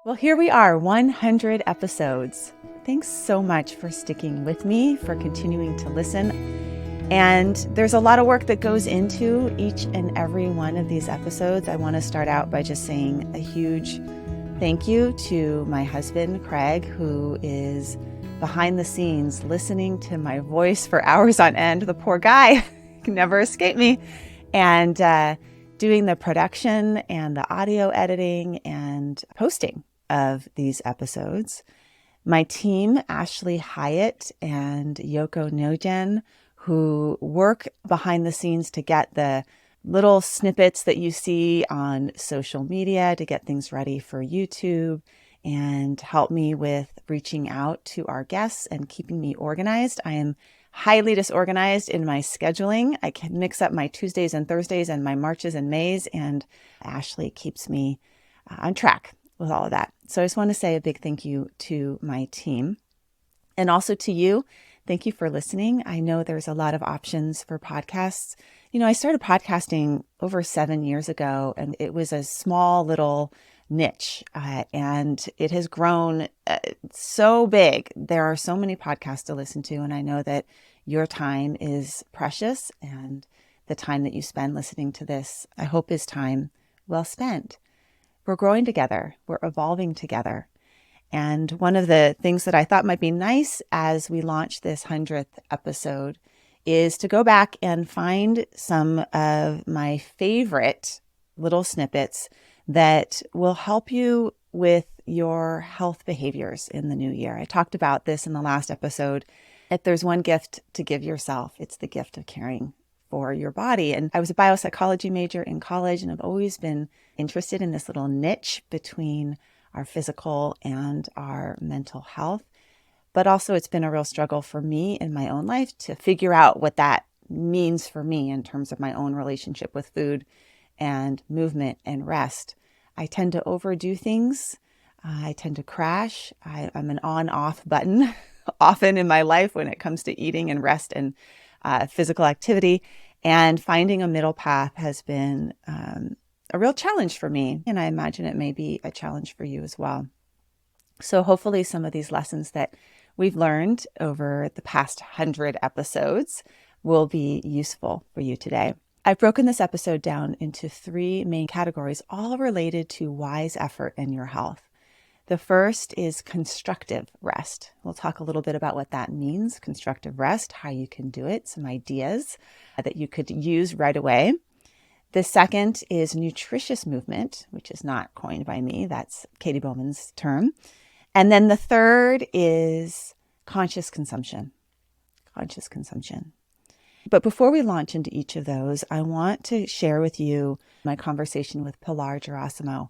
Well, here we are, 100 episodes. Thanks so much for sticking with me, for continuing to listen. And there's a lot of work that goes into each and every one of these episodes. I want to start out by just saying a huge thank you to my husband, Craig, who is behind the scenes listening to my voice for hours on end. The poor guy can never escape me. And doing the production and the audio editing and posting of these episodes. My team, Ashley Hiatt and Yoko Nguyen, who work behind the scenes to get the little snippets that you see on social media to get things ready for YouTube and help me with reaching out to our guests and keeping me organized. I am highly disorganized in my scheduling. I can mix up my Tuesdays and Thursdays and my Marches and Mays, and Ashley keeps me on track with all of that. So I just want to say a big thank you to my team and also to you. Thank you for listening. I know there's a lot of options for podcasts. You know, I started podcasting over 7 years ago, and it was a small little niche, and it has grown so big. There are so many podcasts to listen to, and I know that your time is precious, and the time that you spend listening to this, I hope, is time well spent. We're growing together. We're evolving together. And one of the things that I thought might be nice as we launch this 100th episode is to go back and find some of my favorite little snippets that will help you with your health behaviors in the new year. I talked about this in the last episode. If there's one gift to give yourself, it's the gift of caring for your body. And I was a biopsychology major in college, and I've always been interested in this little niche between our physical and our mental health. But also it's been a real struggle for me in my own life to figure out what that means for me in terms of my own relationship with food and movement and rest. I tend to overdo things. I tend to crash. I'm an on-off button often in my life when it comes to eating and rest and physical activity. And finding a middle path has been a real challenge for me. And I imagine it may be a challenge for you as well. So hopefully some of these lessons that we've learned over the past 100 episodes will be useful for you today. I've broken this episode down into 3 main categories, all related to wise effort in your health. The first is constructive rest. We'll talk a little bit about what that means, constructive rest, how you can do it, some ideas that you could use right away. The second is nutritious movement, which is not coined by me. That's Katy Bowman's term. And then the third is conscious consumption. Conscious consumption. But before we launch into each of those, I want to share with you my conversation with Pilar Gerasimo.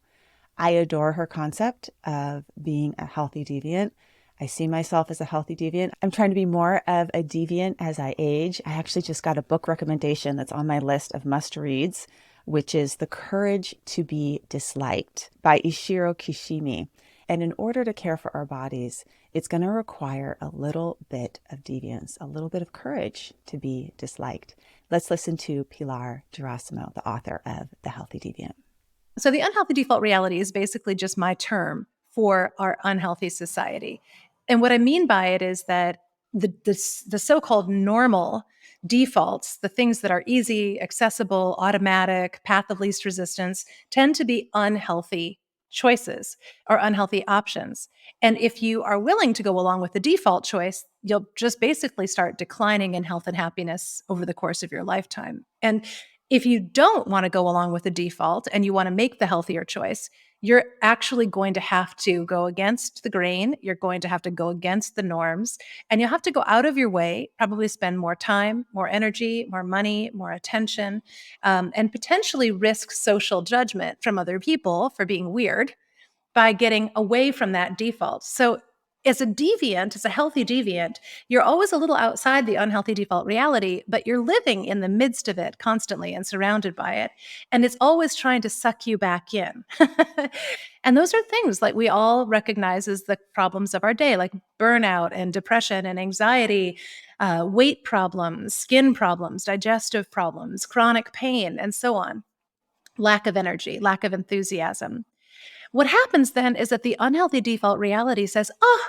I adore her concept of being a healthy deviant. I see myself as a healthy deviant. I'm trying to be more of a deviant as I age. I actually just got a book recommendation that's on my list of must-reads, which is The Courage to Be Disliked by Ishiro Kishimi. And in order to care for our bodies, it's going to require a little bit of deviance, a little bit of courage to be disliked. Let's listen to Pilar Gerasimo, the author of The Healthy Deviant. So the unhealthy default reality is basically just my term for our unhealthy society. And what I mean by it is that the so-called normal defaults, the things that are easy, accessible, automatic, path of least resistance, tend to be unhealthy choices or unhealthy options. And if you are willing to go along with the default choice, you'll just basically start declining in health and happiness over the course of your lifetime. And if you don't want to go along with the default and you want to make the healthier choice, you're actually going to have to go against the grain. You're going to have to go against the norms, and you'll have to go out of your way, probably spend more time, more energy, more money, more attention, and potentially risk social judgment from other people for being weird by getting away from that default. So as a deviant, as a healthy deviant, you're always a little outside the unhealthy default reality, but you're living in the midst of it constantly and surrounded by it. And it's always trying to suck you back in. And those are things like we all recognize as the problems of our day, like burnout and depression and anxiety, weight problems, skin problems, digestive problems, chronic pain, and so on. Lack of energy, lack of enthusiasm. What happens then is that the unhealthy default reality says, oh,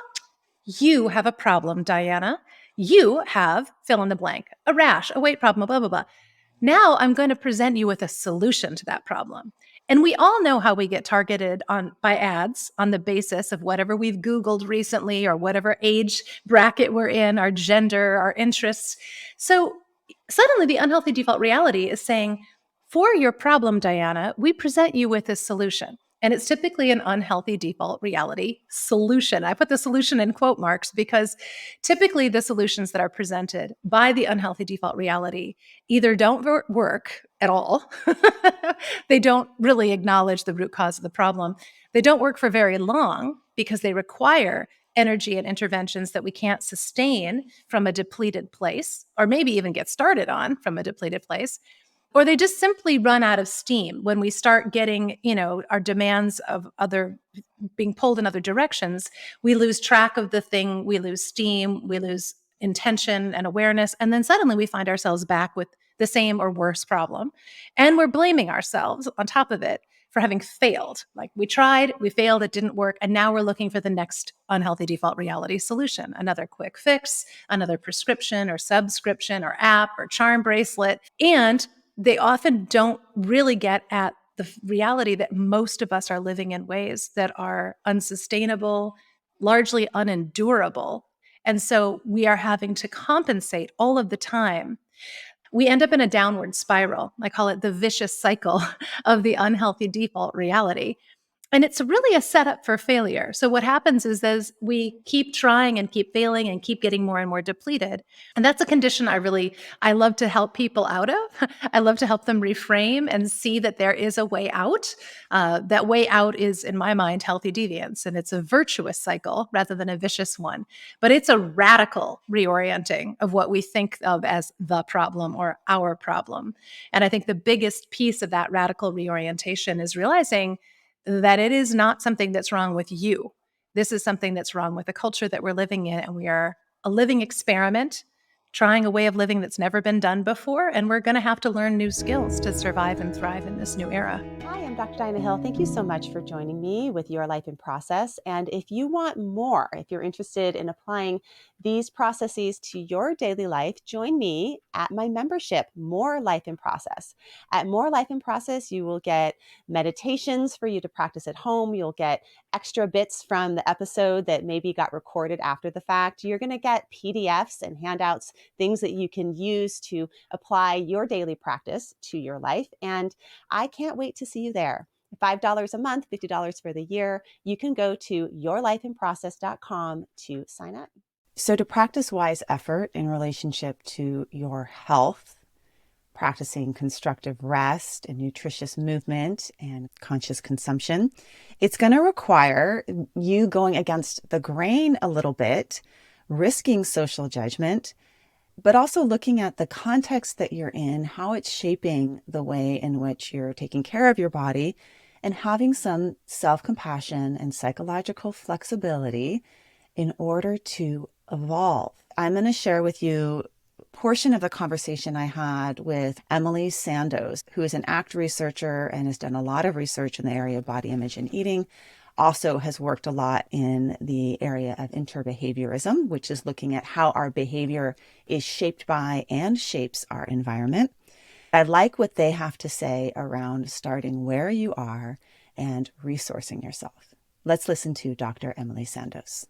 you have a problem, Diana. You have fill in the blank, a rash, a weight problem, blah, blah, blah. Now I'm going to present you with a solution to that problem. And we all know how we get targeted by ads on the basis of whatever we've Googled recently or whatever age bracket we're in, our gender, our interests. So suddenly the unhealthy default reality is saying, for your problem, Diana, we present you with a solution. And it's typically an unhealthy default reality solution. I put the solution in quote marks because typically the solutions that are presented by the unhealthy default reality either don't work at all, they don't really acknowledge the root cause of the problem, they don't work for very long because they require energy and interventions that we can't sustain from a depleted place, or maybe even get started on from a depleted place, or they just simply run out of steam when we start getting, our demands of other being pulled in other directions. We lose track of the thing, we lose steam, we lose intention and awareness, and then suddenly we find ourselves back with the same or worse problem, and we're blaming ourselves on top of it for having failed. Like, we tried, we failed, it didn't work, and now we're looking for the next unhealthy default reality solution, another quick fix, another prescription or subscription or app or charm bracelet. And they often don't really get at the reality that most of us are living in ways that are unsustainable, largely unendurable. And so we are having to compensate all of the time. We end up in a downward spiral. I call it the vicious cycle of the unhealthy default reality. And it's really a setup for failure. So what happens is as we keep trying and keep failing and keep getting more and more depleted, and that's a condition I love to help people out of. I love to help them reframe and see that there is a way out. That way out is, in my mind, healthy deviance, and it's a virtuous cycle rather than a vicious one. But it's a radical reorienting of what we think of as the problem or our problem. And I think the biggest piece of that radical reorientation is realizing that it is not something that's wrong with you. This is something that's wrong with the culture that we're living in. And we are a living experiment, trying a way of living that's never been done before. And we're going to have to learn new skills to survive and thrive in this new era. Hi, I'm Dr. Diana Hill. Thank you so much for joining me with Your Life in Process. And if you want more, if you're interested in applying these processes to your daily life, join me at my membership, More Life in Process. At More Life in Process, you will get meditations for you to practice at home. You'll get extra bits from the episode that maybe got recorded after the fact. You're going to get PDFs and handouts, things that you can use to apply your daily practice to your life. And I can't wait to see you there. $5 a month, $50 for the year. You can go to yourlifeinprocess.com to sign up. So to practice wise effort in relationship to your health, practicing constructive rest and nutritious movement and conscious consumption, it's going to require you going against the grain a little bit, risking social judgment, but also looking at the context that you're in, how it's shaping the way in which you're taking care of your body, and having some self-compassion and psychological flexibility in order to evolve. I'm going to share with you a portion of the conversation I had with Emily Sandoz, who is an ACT researcher and has done a lot of research in the area of body image and eating. Also has worked a lot in the area of interbehaviorism, which is looking at how our behavior is shaped by and shapes our environment. I like what they have to say around starting where you are and resourcing yourself. Let's listen to Dr. Emily Sandoz.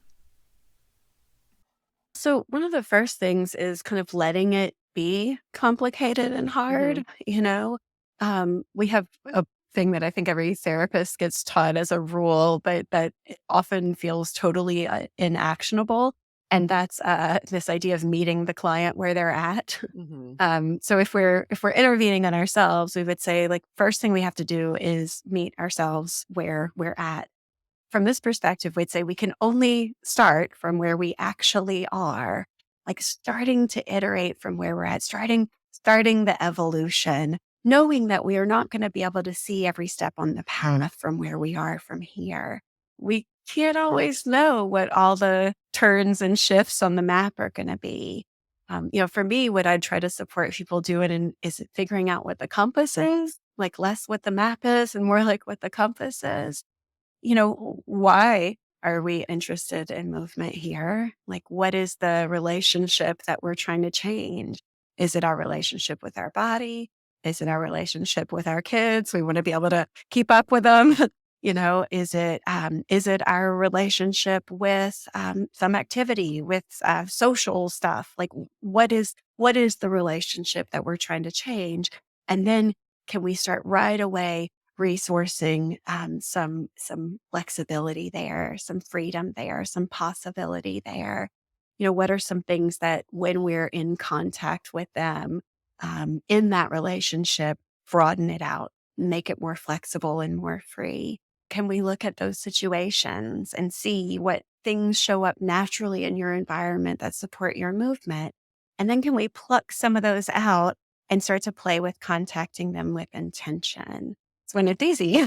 So one of the first things is kind of letting it be complicated and hard. We have a thing that I think every therapist gets taught as a rule, but that it often feels totally inactionable. And that's this idea of meeting the client where they're at. So if we're intervening on ourselves, we would say, like, first thing we have to do is meet ourselves where we're at. From this perspective, we'd say we can only start from where we actually are, like starting to iterate from where we're at, starting the evolution, knowing that we are not going to be able to see every step on the path from where we are from here. We can't always know what all the turns and shifts on the map are going to be. For me, what I'd try to support people doing is figuring out what the compass is, like less what the map is and more like what the compass is. why are we interested in movement here? Like, what is the relationship that we're trying to change? Is it our relationship with our body? Is it our relationship with our kids? We want to be able to keep up with them. Is it our relationship with some activity, with social stuff? Like, what is the relationship that we're trying to change? And then can we start right away resourcing some flexibility there, some freedom there, some possibility there? What are some things that when we're in contact with them in that relationship, broaden it out, make it more flexible and more free? Can we look at those situations and see what things show up naturally in your environment that support your movement? And then can we pluck some of those out and start to play with contacting them with intention? It's when it's easy.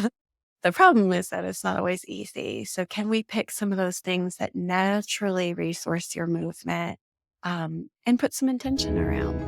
The problem is that it's not always easy. So can we pick some of those things that naturally resource your movement and put some intention around?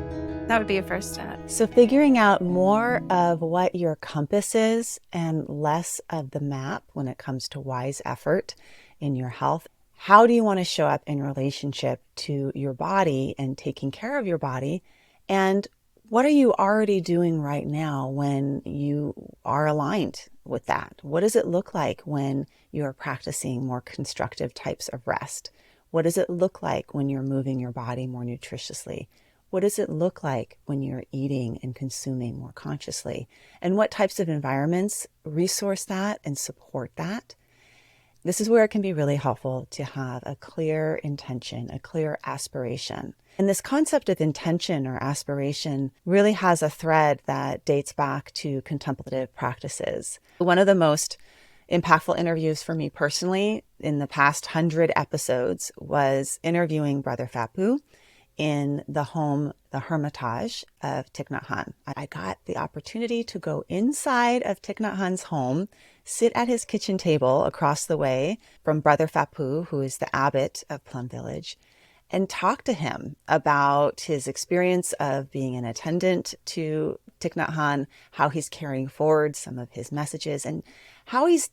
That would be a first step. So figuring out more of what your compass is and less of the map when it comes to wise effort in your health. How do you want to show up in relationship to your body and taking care of your body? And what are you already doing right now when you are aligned with that? What does it look like when you're practicing more constructive types of rest? What does it look like when you're moving your body more nutritiously? What does it look like when you're eating and consuming more consciously? And what types of environments resource that and support that? This is where it can be really helpful to have a clear intention, a clear aspiration. And this concept of intention or aspiration really has a thread that dates back to contemplative practices. One of the most impactful interviews for me personally in the past 100 episodes was interviewing Brother Phap Huu in the home, the Hermitage of Thich Nhat Hanh. I got the opportunity to go inside of Thich Nhat Hanh's home, sit at his kitchen table across the way from Brother Phap Huu, who is the abbot of Plum Village, and talk to him about his experience of being an attendant to Thich Nhat Hanh, how he's carrying forward some of his messages, and how he's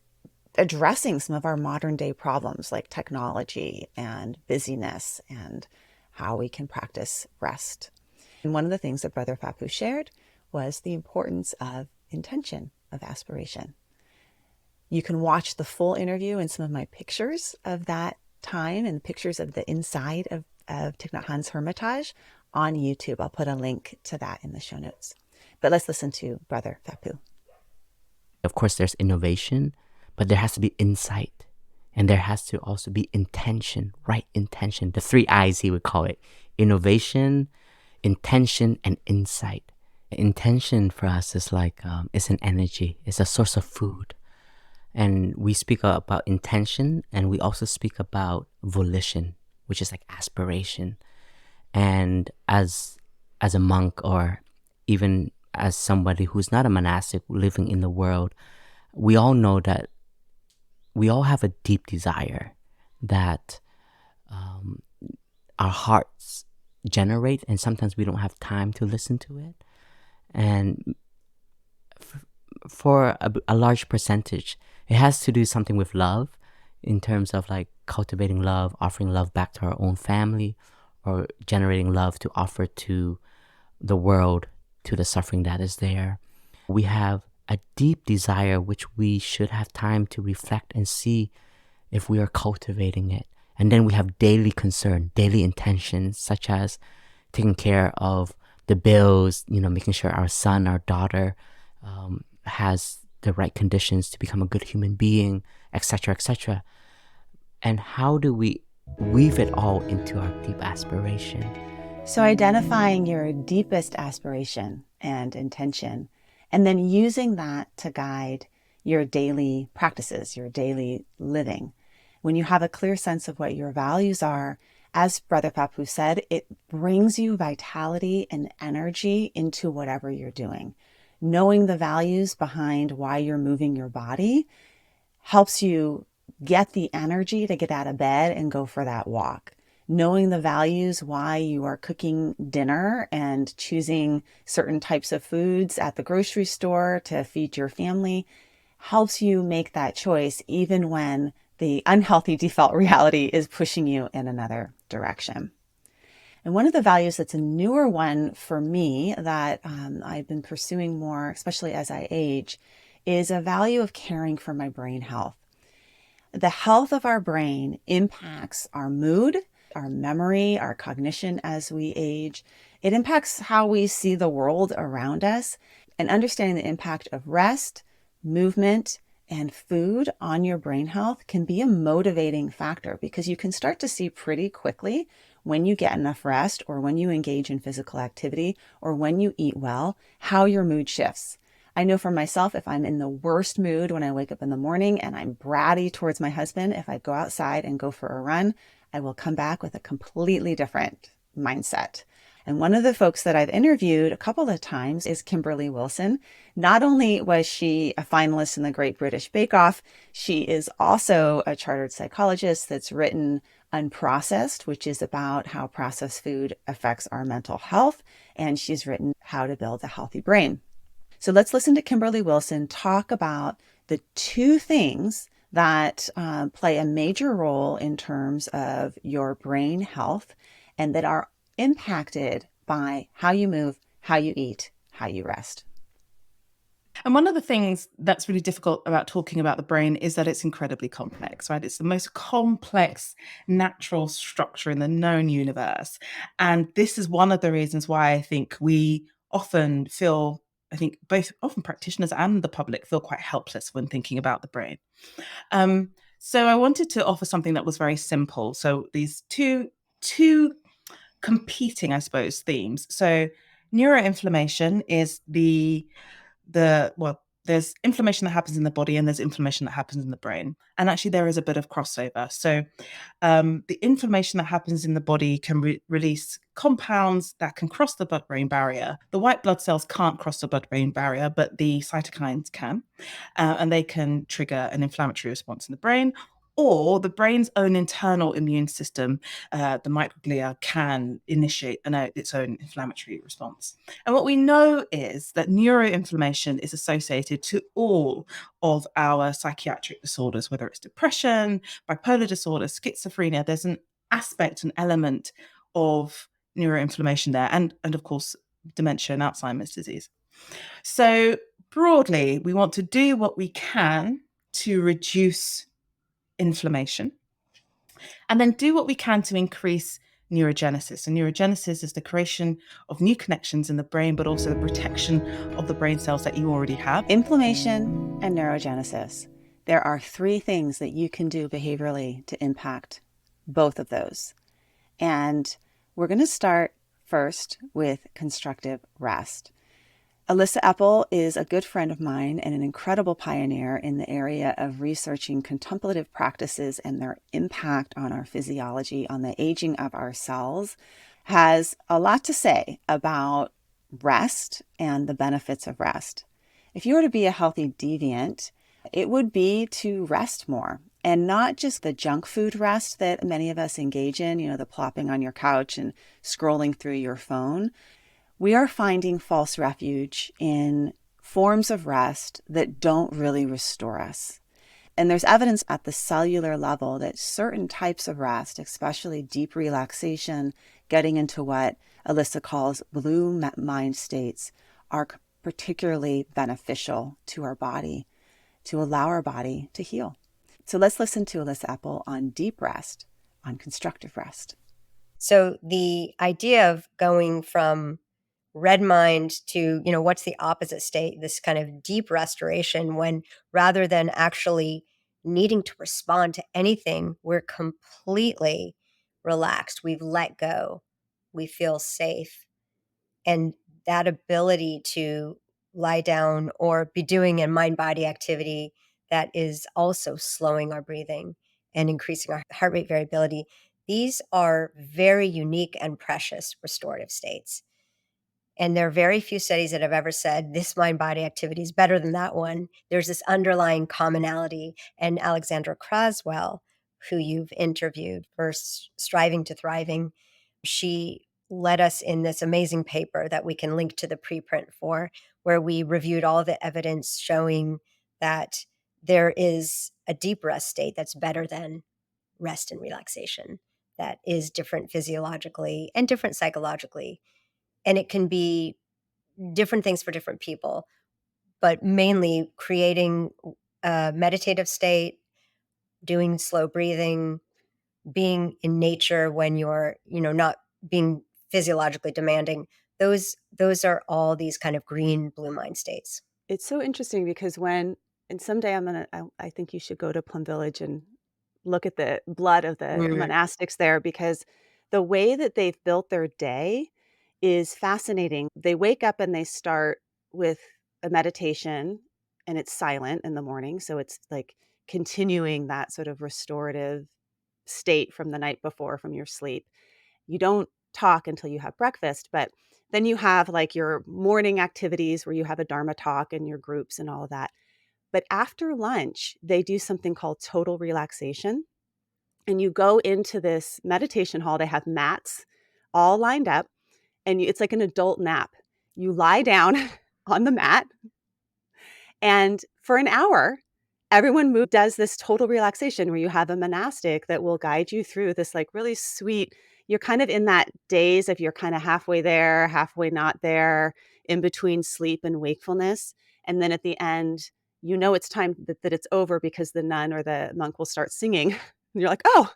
addressing some of our modern day problems like technology and busyness and how we can practice rest. And one of the things that Brother Phap Huu shared was the importance of intention, of aspiration. You can watch the full interview and some of my pictures of that time and pictures of the inside of Thich Nhat Hanh's Hermitage on YouTube. I'll put a link to that in the show notes. But let's listen to Brother Phap Huu. Of course, there's innovation, but there has to be insight. And there has to also be intention, right intention. The 3 I's, he would call it. Innovation, intention, and insight. Intention for us is like, it's an energy. It's a source of food. And we speak about intention, and we also speak about volition, which is like aspiration. And as a monk, or even as somebody who's not a monastic living in the world, we all know that we all have a deep desire that our hearts generate, and sometimes we don't have time to listen to it. And for a large percentage, it has to do something with love, in terms of like cultivating love, offering love back to our own family, or generating love to offer to the world, to the suffering that is there. We have a deep desire which we should have time to reflect and see if we are cultivating it. And then we have daily concern, daily intentions, such as taking care of the bills, making sure our son, our daughter has the right conditions to become a good human being, etc., etc. And how do we weave it all into our deep aspiration? So identifying your deepest aspiration and intention, and then using that to guide your daily practices, your daily living. When you have a clear sense of what your values are, as Brother Phap Huu said, it brings you vitality and energy into whatever you're doing. Knowing the values behind why you're moving your body helps you get the energy to get out of bed and go for that walk. Knowing the values why you are cooking dinner and choosing certain types of foods at the grocery store to feed your family helps you make that choice even when the unhealthy default reality is pushing you in another direction. And one of the values that's a newer one for me that I've been pursuing more, especially as I age, is a value of caring for my brain health. The health of our brain impacts our mood, our memory, our cognition as we age. It impacts how we see the world around us. And understanding the impact of rest, movement, and food on your brain health can be a motivating factor, because you can start to see pretty quickly when you get enough rest, or when you engage in physical activity, or when you eat well, how your mood shifts. I know for myself, if I'm in the worst mood when I wake up in the morning and I'm bratty towards my husband, if I go outside and go for a run, I will come back with a completely different mindset. And one of the folks that I've interviewed a couple of times is Kimberly Wilson. Not only was she a finalist in the Great British Bake Off, she is also a chartered psychologist that's written Unprocessed, which is about how processed food affects our mental health. And she's written How to Build a Healthy Brain. So let's listen to Kimberly Wilson talk about the two things that play a major role in terms of your brain health, and that are impacted by how you move, how you eat, how you rest. And one of the things that's really difficult about talking about the brain is that it's incredibly complex, right? It's the most complex natural structure in the known universe. And this is one of the reasons why I think we often feel, I think both often practitioners and the public feel quite helpless when thinking about the brain. So I wanted to offer something that was very simple. So these two competing, I suppose, themes. So neuroinflammation is there's inflammation that happens in the body and there's inflammation that happens in the brain. And actually there is a bit of crossover. So the inflammation that happens in the body can release compounds that can cross the blood-brain barrier. The white blood cells can't cross the blood-brain barrier, but the cytokines can, and they can trigger an inflammatory response in the brain. Or the brain's own internal immune system, the microglia, can initiate its own inflammatory response. And what we know is that neuroinflammation is associated to all of our psychiatric disorders, whether it's depression, bipolar disorder, schizophrenia. There's an aspect, an element of neuroinflammation there, and of course, dementia and Alzheimer's disease. So broadly, we want to do what we can to reduce inflammation, and then do what we can to increase neurogenesis. And neurogenesis is the creation of new connections in the brain, but also the protection of the brain cells that you already have. Inflammation and neurogenesis. There are three things that you can do behaviorally to impact both of those. And we're going to start first with constructive rest. Elissa Epel is a good friend of mine and an incredible pioneer in the area of researching contemplative practices and their impact on our physiology, on the aging of our cells, has a lot to say about rest and the benefits of rest. If you were to be a healthy deviant, it would be to rest more, and not just the junk food rest that many of us engage in, the plopping on your couch and scrolling through your phone. We are finding false refuge in forms of rest that don't really restore us. And there's evidence at the cellular level that certain types of rest, especially deep relaxation, getting into what Elissa calls blue mind states, are particularly beneficial to our body, to allow our body to heal. So let's listen to Elissa Epel on deep rest, on constructive rest. So the idea of going from red mind to, what's the opposite state, this kind of deep restoration, when rather than actually needing to respond to anything, we're completely relaxed. We've let go. We feel safe. And that ability to lie down or be doing a mind-body activity that is also slowing our breathing and increasing our heart rate variability, these are very unique and precious restorative states. And there are very few studies that have ever said this mind-body activity is better than that one. There's this underlying commonality. And Alexandra Craswell, who you've interviewed for Striving to Thriving, she led us in this amazing paper that we can link to the preprint for, where we reviewed all the evidence showing that there is a deep rest state that's better than rest and relaxation, that is different physiologically and different psychologically. And it can be different things for different people, but mainly creating a meditative state, doing slow breathing, being in nature when you're, not being physiologically demanding. Those are all these kind of green blue mind states. It's so interesting because and someday I think you should go to Plum Village and look at the blood of the monastics there, because the way that they've built their day is fascinating. They wake up and they start with a meditation, and it's silent in the morning. So it's like continuing that sort of restorative state from the night before, from your sleep. You don't talk until you have breakfast, but then you have like your morning activities where you have a Dharma talk and your groups and all of that. But after lunch, they do something called total relaxation. And you go into this meditation hall. They have mats all lined up, and it's like an adult nap. You lie down on the mat, and for an hour, everyone does this total relaxation where you have a monastic that will guide you through this like really sweet, you're kind of in that daze of you're kind of halfway there, halfway not there, in between sleep and wakefulness. And then at the end, it's time that it's over, because the nun or the monk will start singing. And you're like, oh,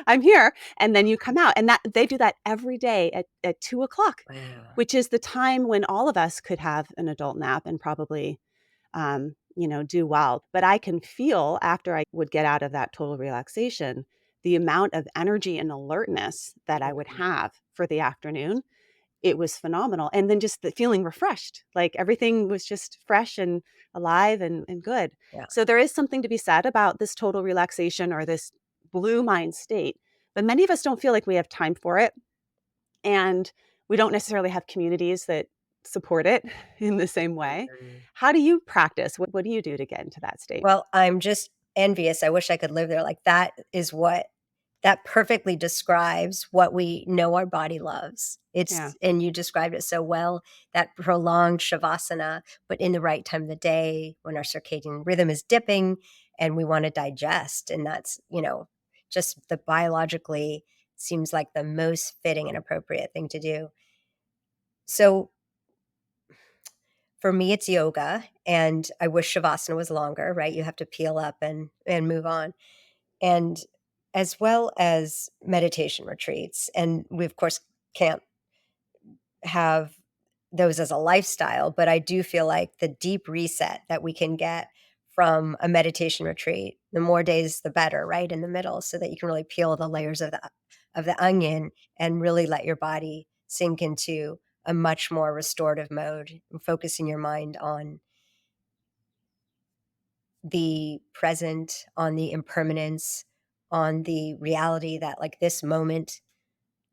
I'm here. And then you come out, and that they do that every day at 2:00, Wow. which is the time when all of us could have an adult nap and probably do well. But I can feel, after I would get out of that total relaxation, the amount of energy and alertness that I would have for the afternoon. It was phenomenal. And then just the feeling refreshed, like everything was just fresh and alive and good. Yeah. So there is something to be said about this total relaxation or this blue mind state, but many of us don't feel like we have time for it. And we don't necessarily have communities that support it in the same way. How do you practice? What do you do to get into that state? Well, I'm just envious. I wish I could live there. Like, that perfectly describes what we know our body loves. And you described it so well, that prolonged shavasana, but in the right time of the day when our circadian rhythm is dipping and we want to digest. And that's, just the biologically seems like the most fitting and appropriate thing to do. So for me, it's yoga, and I wish shavasana was longer, right? You have to peel up and move on. And as well as meditation retreats. And we, of course, can't have those as a lifestyle, but I do feel like the deep reset that we can get from a meditation retreat, the more days, the better, right? In the middle, so that you can really peel the layers of the onion and really let your body sink into a much more restorative mode, focusing your mind on the present, on the impermanence, on the reality that, like, this moment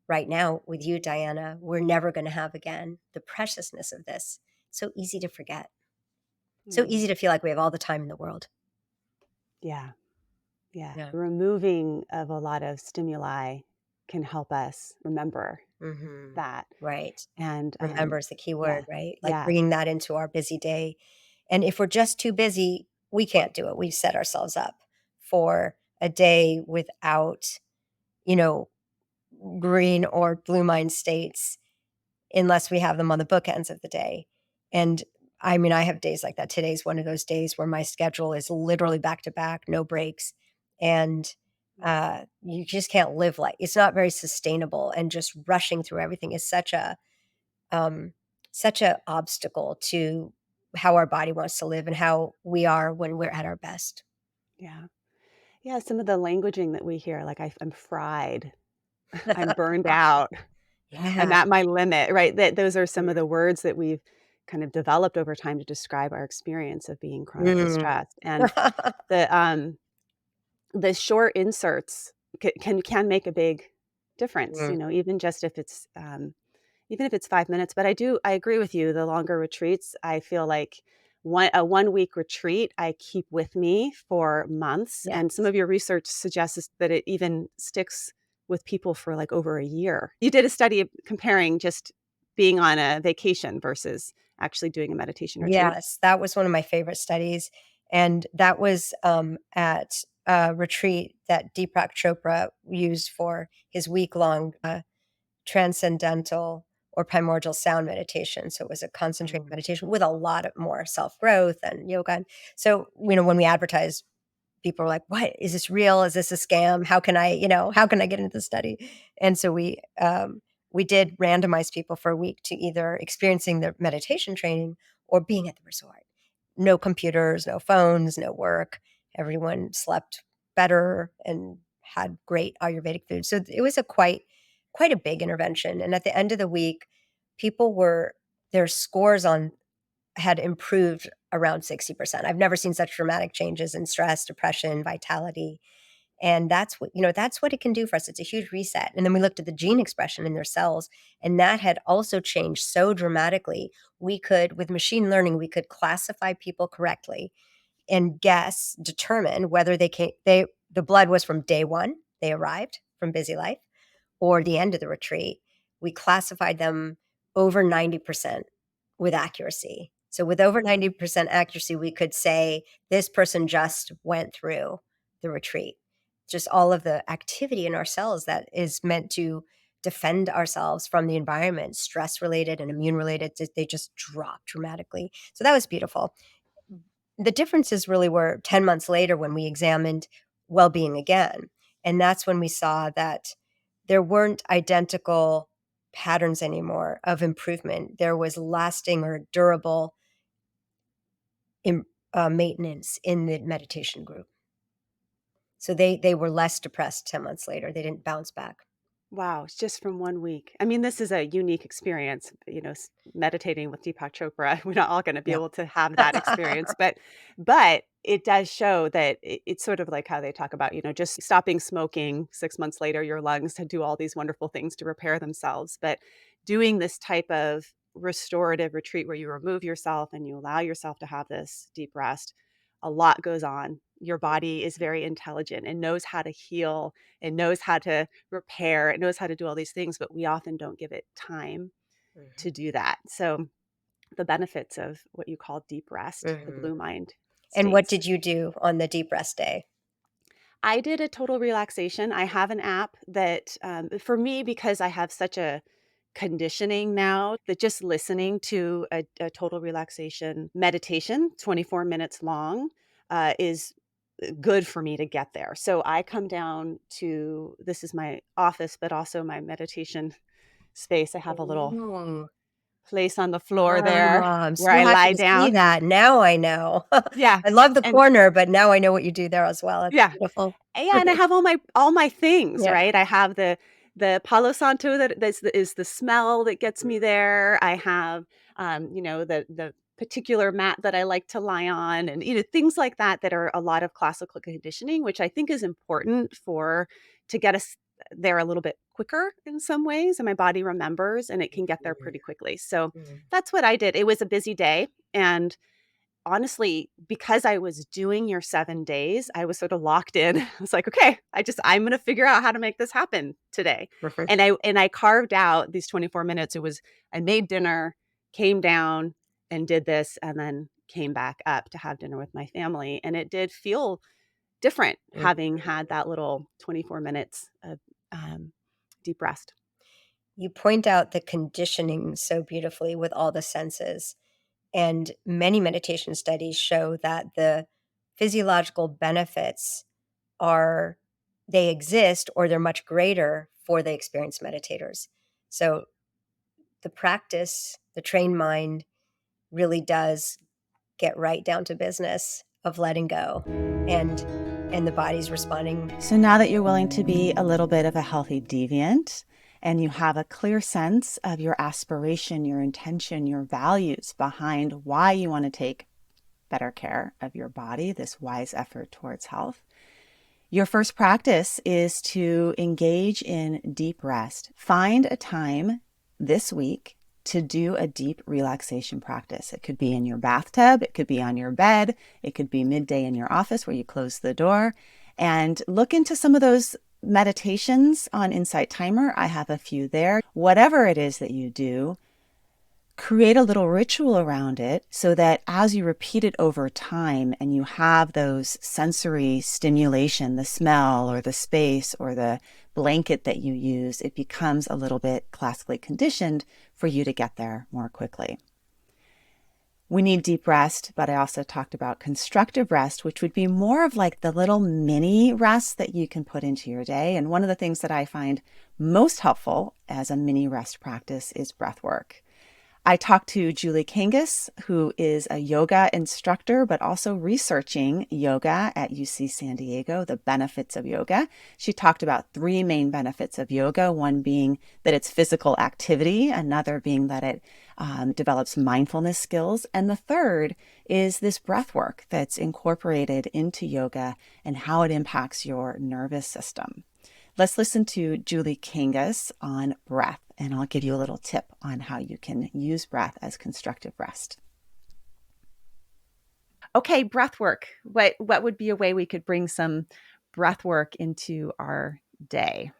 right now with you, Diana, we're never going to have again. The preciousness of this. So easy to forget. So easy to feel like we have all the time in the world. Yeah. The removing of a lot of stimuli can help us remember that. Right. And remember is the key word, right? Like bringing that into our busy day. And if we're just too busy, we can't do it. We've set ourselves up for a day without, green or blue mind states, unless we have them on the bookends of the day. And I mean, I have days like that. Today's one of those days where my schedule is literally back to back, no breaks. And you just can't live like, it's not very sustainable. And just rushing through everything is such a obstacle to how our body wants to live and how we are when we're at our best. Yeah. Some of the languaging that we hear, like I'm fried, I'm burned out, I'm at my limit, right? Those are some of the words that we've kind of developed over time to describe our experience of being chronically stressed. And the short inserts can make a big difference, even just if it's even if it's 5 minutes. But I agree with you. The longer retreats, I feel like a 1 week retreat I keep with me for months. Yes. And some of your research suggests that it even sticks with people for like over a year. You did a study comparing just being on a vacation versus actually doing a meditation retreat. Yes, that was one of my favorite studies. And that was at a retreat that Deepak Chopra used for his week-long transcendental or primordial sound meditation. So it was a concentrated meditation with a lot of more self-growth and yoga. And so, when we advertise, people are like, what is this real? Is this a scam? How can I get into the study? And so we did randomize people for a week to either experiencing the meditation training or being at the resort. No computers, no phones, no work. Everyone slept better and had great Ayurvedic food. So it was quite a big intervention. And at the end of the week, their scores had improved around 60%. I've never seen such dramatic changes in stress, depression, vitality. And that's what it can do for us. It's a huge reset. And then we looked at the gene expression in their cells, and that had also changed so dramatically. With machine learning, we could classify people correctly and determine whether the blood was from day one, they arrived from busy life, or the end of the retreat. We classified them over 90% with accuracy. So with over 90% accuracy, we could say this person just went through the retreat. Just all of the activity in our cells that is meant to defend ourselves from the environment, stress-related and immune-related, they just dropped dramatically. So that was beautiful. The differences really were 10 months later when we examined well-being again. And that's when we saw that there weren't identical patterns anymore of improvement. There was lasting or durable maintenance in the meditation group. So they were less depressed 10 months later. They didn't bounce back. Wow, it's just from 1 week. I mean, this is a unique experience, meditating with Deepak Chopra. We're not all going to be able to have that experience, but it does show that it's sort of like how they talk about, just stopping smoking 6 months later, your lungs do all these wonderful things to repair themselves. But doing this type of restorative retreat where you remove yourself and you allow yourself to have this deep rest, a lot goes on. Your body is very intelligent and knows how to heal and knows how to repair. It knows how to do all these things, but we often don't give it time to do that. So the benefits of what you call deep rest, the blue mind And what states. did you do on the deep rest day? I did a total relaxation. I have an app that, for me, because I have such a conditioning now, that just listening to a total relaxation meditation, 24 minutes long, is good for me to get there. So I come down to, this is my office, but also my meditation space. I have a little place on the floor there I'm where so I happy lie to see down. that. Now I know. Yeah. I love the And corner, but now I know what you do there as well. It's yeah. beautiful. Yeah, and I have all my things, Yeah. right? I have the Palo Santo is the smell that gets me there. I have the particular mat that I like to lie on, and things like that are a lot of classical conditioning, which I think is important to get us there a little bit quicker in some ways, and my body remembers and it can get there pretty quickly. So that's what I did. It was a busy day, and honestly, because I was doing your 7 days, I was sort of locked in. I was like, okay, I'm going to figure out how to make this happen today. Perfect. And I carved out these 24 minutes. I made dinner, came down and did this, and then came back up to have dinner with my family. And it did feel different having had that little 24 minutes of deep rest. You point out the conditioning so beautifully with all the senses. And many meditation studies show that the physiological benefits they exist or they're much greater for the experienced meditators. So the practice, the trained mind really does get right down to business of letting go and the body's responding. So now that you're willing to be a little bit of a healthy deviant, and you have a clear sense of your aspiration, your intention, your values behind why you want to take better care of your body, this wise effort towards health, your first practice is to engage in deep rest. Find a time this week to do a deep relaxation practice. It could be in your bathtub, it could be on your bed, it could be midday in your office where you close the door, and look into some of those meditations on Insight Timer. I have a few there. Whatever it is that you do, create a little ritual around it so that as you repeat it over time and you have those sensory stimulation, the smell or the space or the blanket that you use, it becomes a little bit classically conditioned for you to get there more quickly. We need deep rest, but I also talked about constructive rest, which would be more of like the little mini rest that you can put into your day. And one of the things that I find most helpful as a mini rest practice is breath work. I talked to Julie Kangas, who is a yoga instructor, but also researching yoga at UC San Diego, the benefits of yoga. She talked about 3 main benefits of yoga, one being that it's physical activity, another being that it develops mindfulness skills, and the third is this breath work that's incorporated into yoga and how it impacts your nervous system. Let's listen to Julie Kangas on breath, and I'll give you a little tip on how you can use breath as constructive rest. Okay, breath work. What would be a way we could bring some breath work into our day?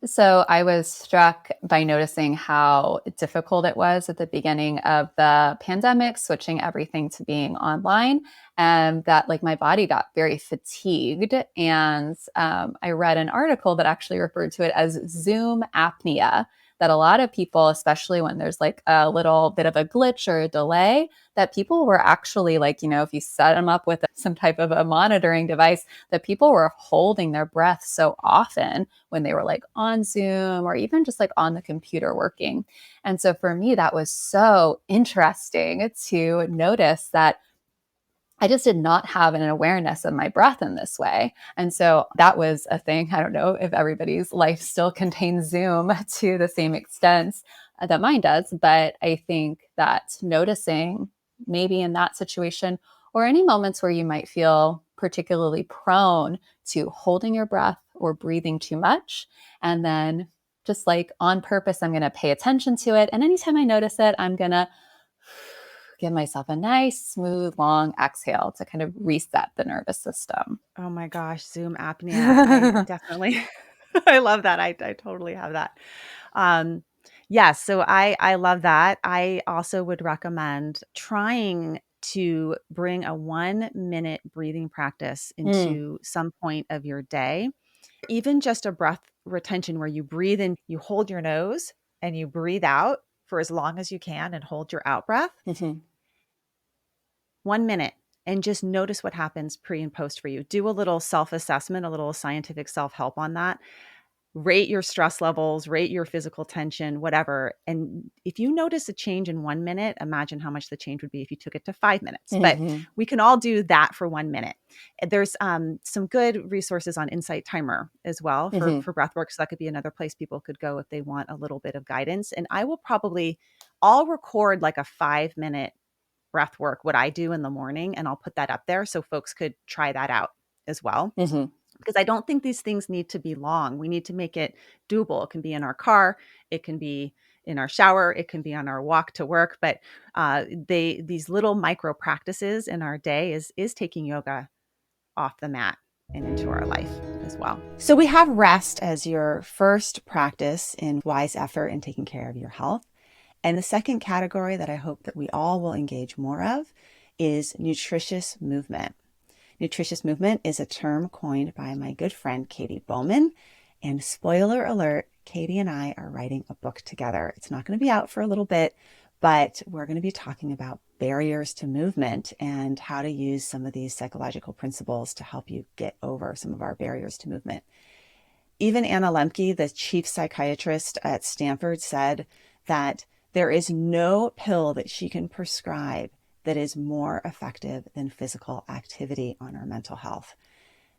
So I was struck by noticing how difficult it was at the beginning of the pandemic, switching everything to being online, and that like my body got very fatigued. And I read an article that actually referred to it as Zoom apnea, that a lot of people, especially when there's like a little bit of a glitch or a delay, that people were actually like, you know, if you set them up with some type of a monitoring device, that people were holding their breath so often when they were like on Zoom or even just like on the computer working. And so for me, that was so interesting to notice that I just did not have an awareness of my breath in this way. And so that was a thing. I don't know if everybody's life still contains Zoom to the same extent that mine does, but I think that noticing maybe in that situation or any moments where you might feel particularly prone to holding your breath or breathing too much, and then just like on purpose, I'm going to pay attention to it. And anytime I notice it, I'm going to give myself a nice, smooth, long exhale to kind of reset the nervous system. Oh my gosh, Zoom apnea. I definitely, I love that. I totally have that. Yes, so I love that. I also would recommend trying to bring a 1-minute breathing practice into some point of your day, even just a breath retention where you breathe in, you hold your nose and you breathe out for as long as you can and hold your out breath. 1 minute, and just notice what happens pre and post for you. Do a little self-assessment, a little scientific self-help on that. Rate your stress levels, rate your physical tension, whatever. And if you notice a change in 1 minute, imagine how much the change would be if you took it to 5 minutes. But we can all do that for 1 minute. There's some good resources on Insight Timer as well for breathwork. So that could be another place people could go if they want a little bit of guidance. And I'll record like a 5-minute breath work, what I do in the morning, and I'll put that up there so folks could try that out as well. Because I don't think these things need to be long. We need to make it doable. It can be in our car, it can be in our shower, it can be on our walk to work. But these little micro practices in our day is taking yoga off the mat and into our life as well. So we have rest as your first practice in wise effort in taking care of your health. And the second category that I hope that we all will engage more of is nutritious movement. Nutritious movement is a term coined by my good friend, Katy Bowman. And spoiler alert, Katy and I are writing a book together. It's not going to be out for a little bit, but we're going to be talking about barriers to movement and how to use some of these psychological principles to help you get over some of our barriers to movement. Even Anna Lembke, the chief psychiatrist at Stanford, said that there is no pill that she can prescribe that is more effective than physical activity on our mental health.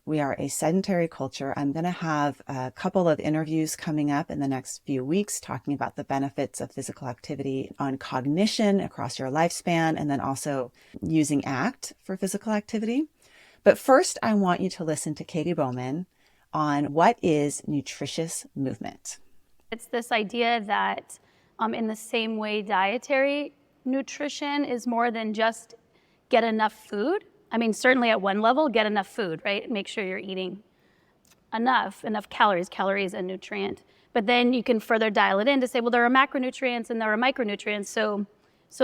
We are a sedentary culture. I'm going to have a couple of interviews coming up in the next few weeks talking about the benefits of physical activity on cognition across your lifespan, and then also using ACT for physical activity. But first, I want you to listen to Katy Bowman on what is nutritious movement. It's this idea that in the same way dietary nutrition is more than just get enough food. I mean, certainly at one level, get enough food, right? Make sure you're eating enough calories. Calories a nutrient. But then you can further dial it in to say, well, there are macronutrients and there are micronutrients. So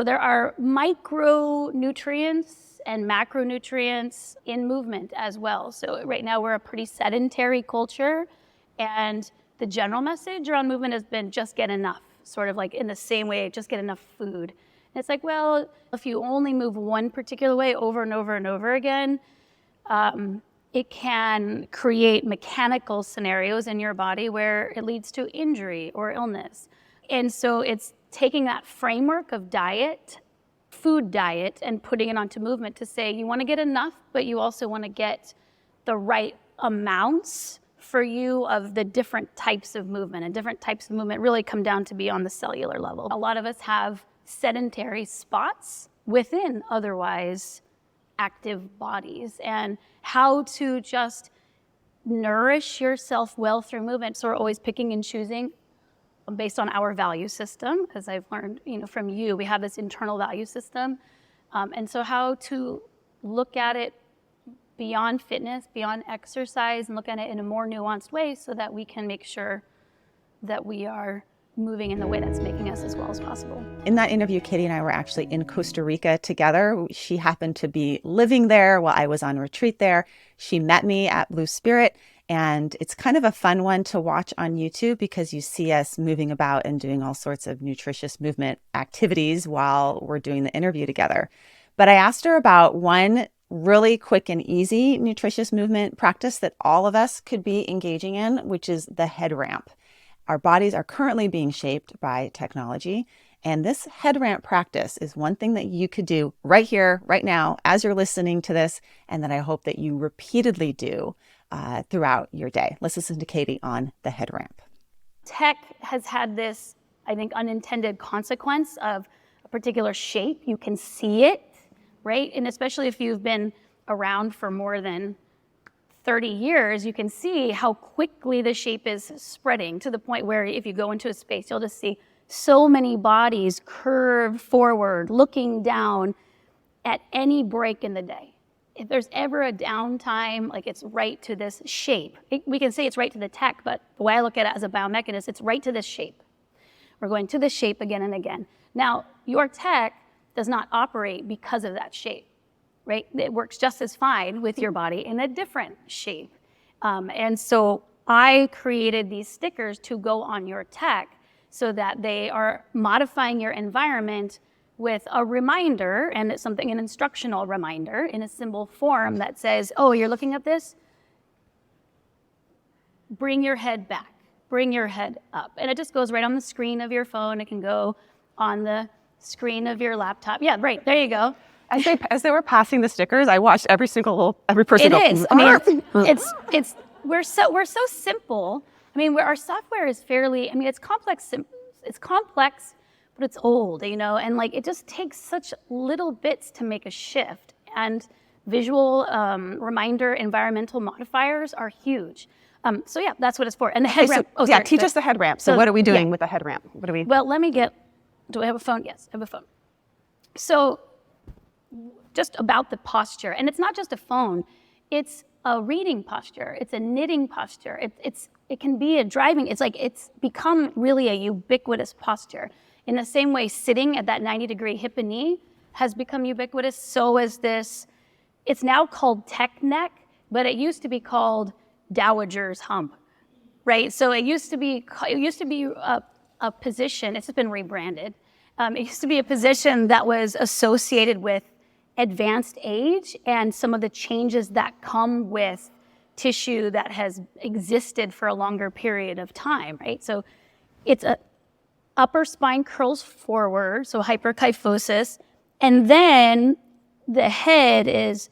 there are micronutrients and macronutrients in movement as well. So right now we're a pretty sedentary culture, and the general message around movement has been just get enough, sort of like in the same way, just get enough food. And it's like, well, if you only move one particular way over and over and over again, it can create mechanical scenarios in your body where it leads to injury or illness. And so it's taking that framework of diet, food diet, and putting it onto movement to say you want to get enough, but you also want to get the right amounts for you of the different types of movement. And different types of movement really come down to be on the cellular level. A lot of us have sedentary spots within otherwise active bodies, and how to just nourish yourself well through movement. So we're always picking and choosing based on our value system. As I've learned, from you, we have this internal value system. And so how to look at it beyond fitness, beyond exercise, and look at it in a more nuanced way so that we can make sure that we are moving in the way that's making us as well as possible. In that interview, Katy and I were actually in Costa Rica together. She happened to be living there while I was on retreat there. She met me at Blue Spirit, and it's kind of a fun one to watch on YouTube because you see us moving about and doing all sorts of nutritious movement activities while we're doing the interview together. But I asked her about one really quick and easy nutritious movement practice that all of us could be engaging in, which is the head ramp. Our bodies are currently being shaped by technology, and this head ramp practice is one thing that you could do right here, right now, as you're listening to this, and that I hope that you repeatedly do throughout your day. Let's listen to Katy on the head ramp. Tech has had this, I think, unintended consequence of a particular shape. You can see it, right? And especially if you've been around for more than 30 years, you can see how quickly the shape is spreading to the point where if you go into a space, you'll just see so many bodies curved forward, looking down at any break in the day. If there's ever a downtime, like it's right to this shape. We can say it's right to the tech, but the way I look at it as a biomechanist, it's right to this shape. We're going to this shape again and again. Now, your tech does not operate because of that shape, right? It works just as fine with your body in a different shape. And so I created these stickers to go on your tech so that they are modifying your environment with a reminder, and it's an instructional reminder in a symbol form that says, oh, you're looking at this? Bring your head back, bring your head up. And it just goes right on the screen of your phone. It can go on the screen of your laptop. Yeah, right, there you go. As they were passing the stickers, I watched every person go. It is. I mean, we're so simple. I mean, our software is fairly. I mean, it's complex. It's complex, but it's old. And like it just takes such little bits to make a shift. And visual reminder, environmental modifiers are huge. So yeah, that's what it's for. And the head ramp. Teach us the head ramp. So what are we doing with the head ramp? What do we? Well, let me get. Do I have a phone? Yes, I have a phone. So. Just about the posture, and it's not just a phone, it's a reading posture, it's a knitting posture, it can be a driving, it's become really a ubiquitous posture. In the same way sitting at that 90-degree hip and knee has become ubiquitous, so is this, it's now called tech neck, but it used to be called dowager's hump, right? So it used to be a position, it's just been rebranded. It used to be a position that was associated with advanced age and some of the changes that come with tissue that has existed for a longer period of time, right? So it's a upper spine curls forward, so hyperkyphosis, and then the head is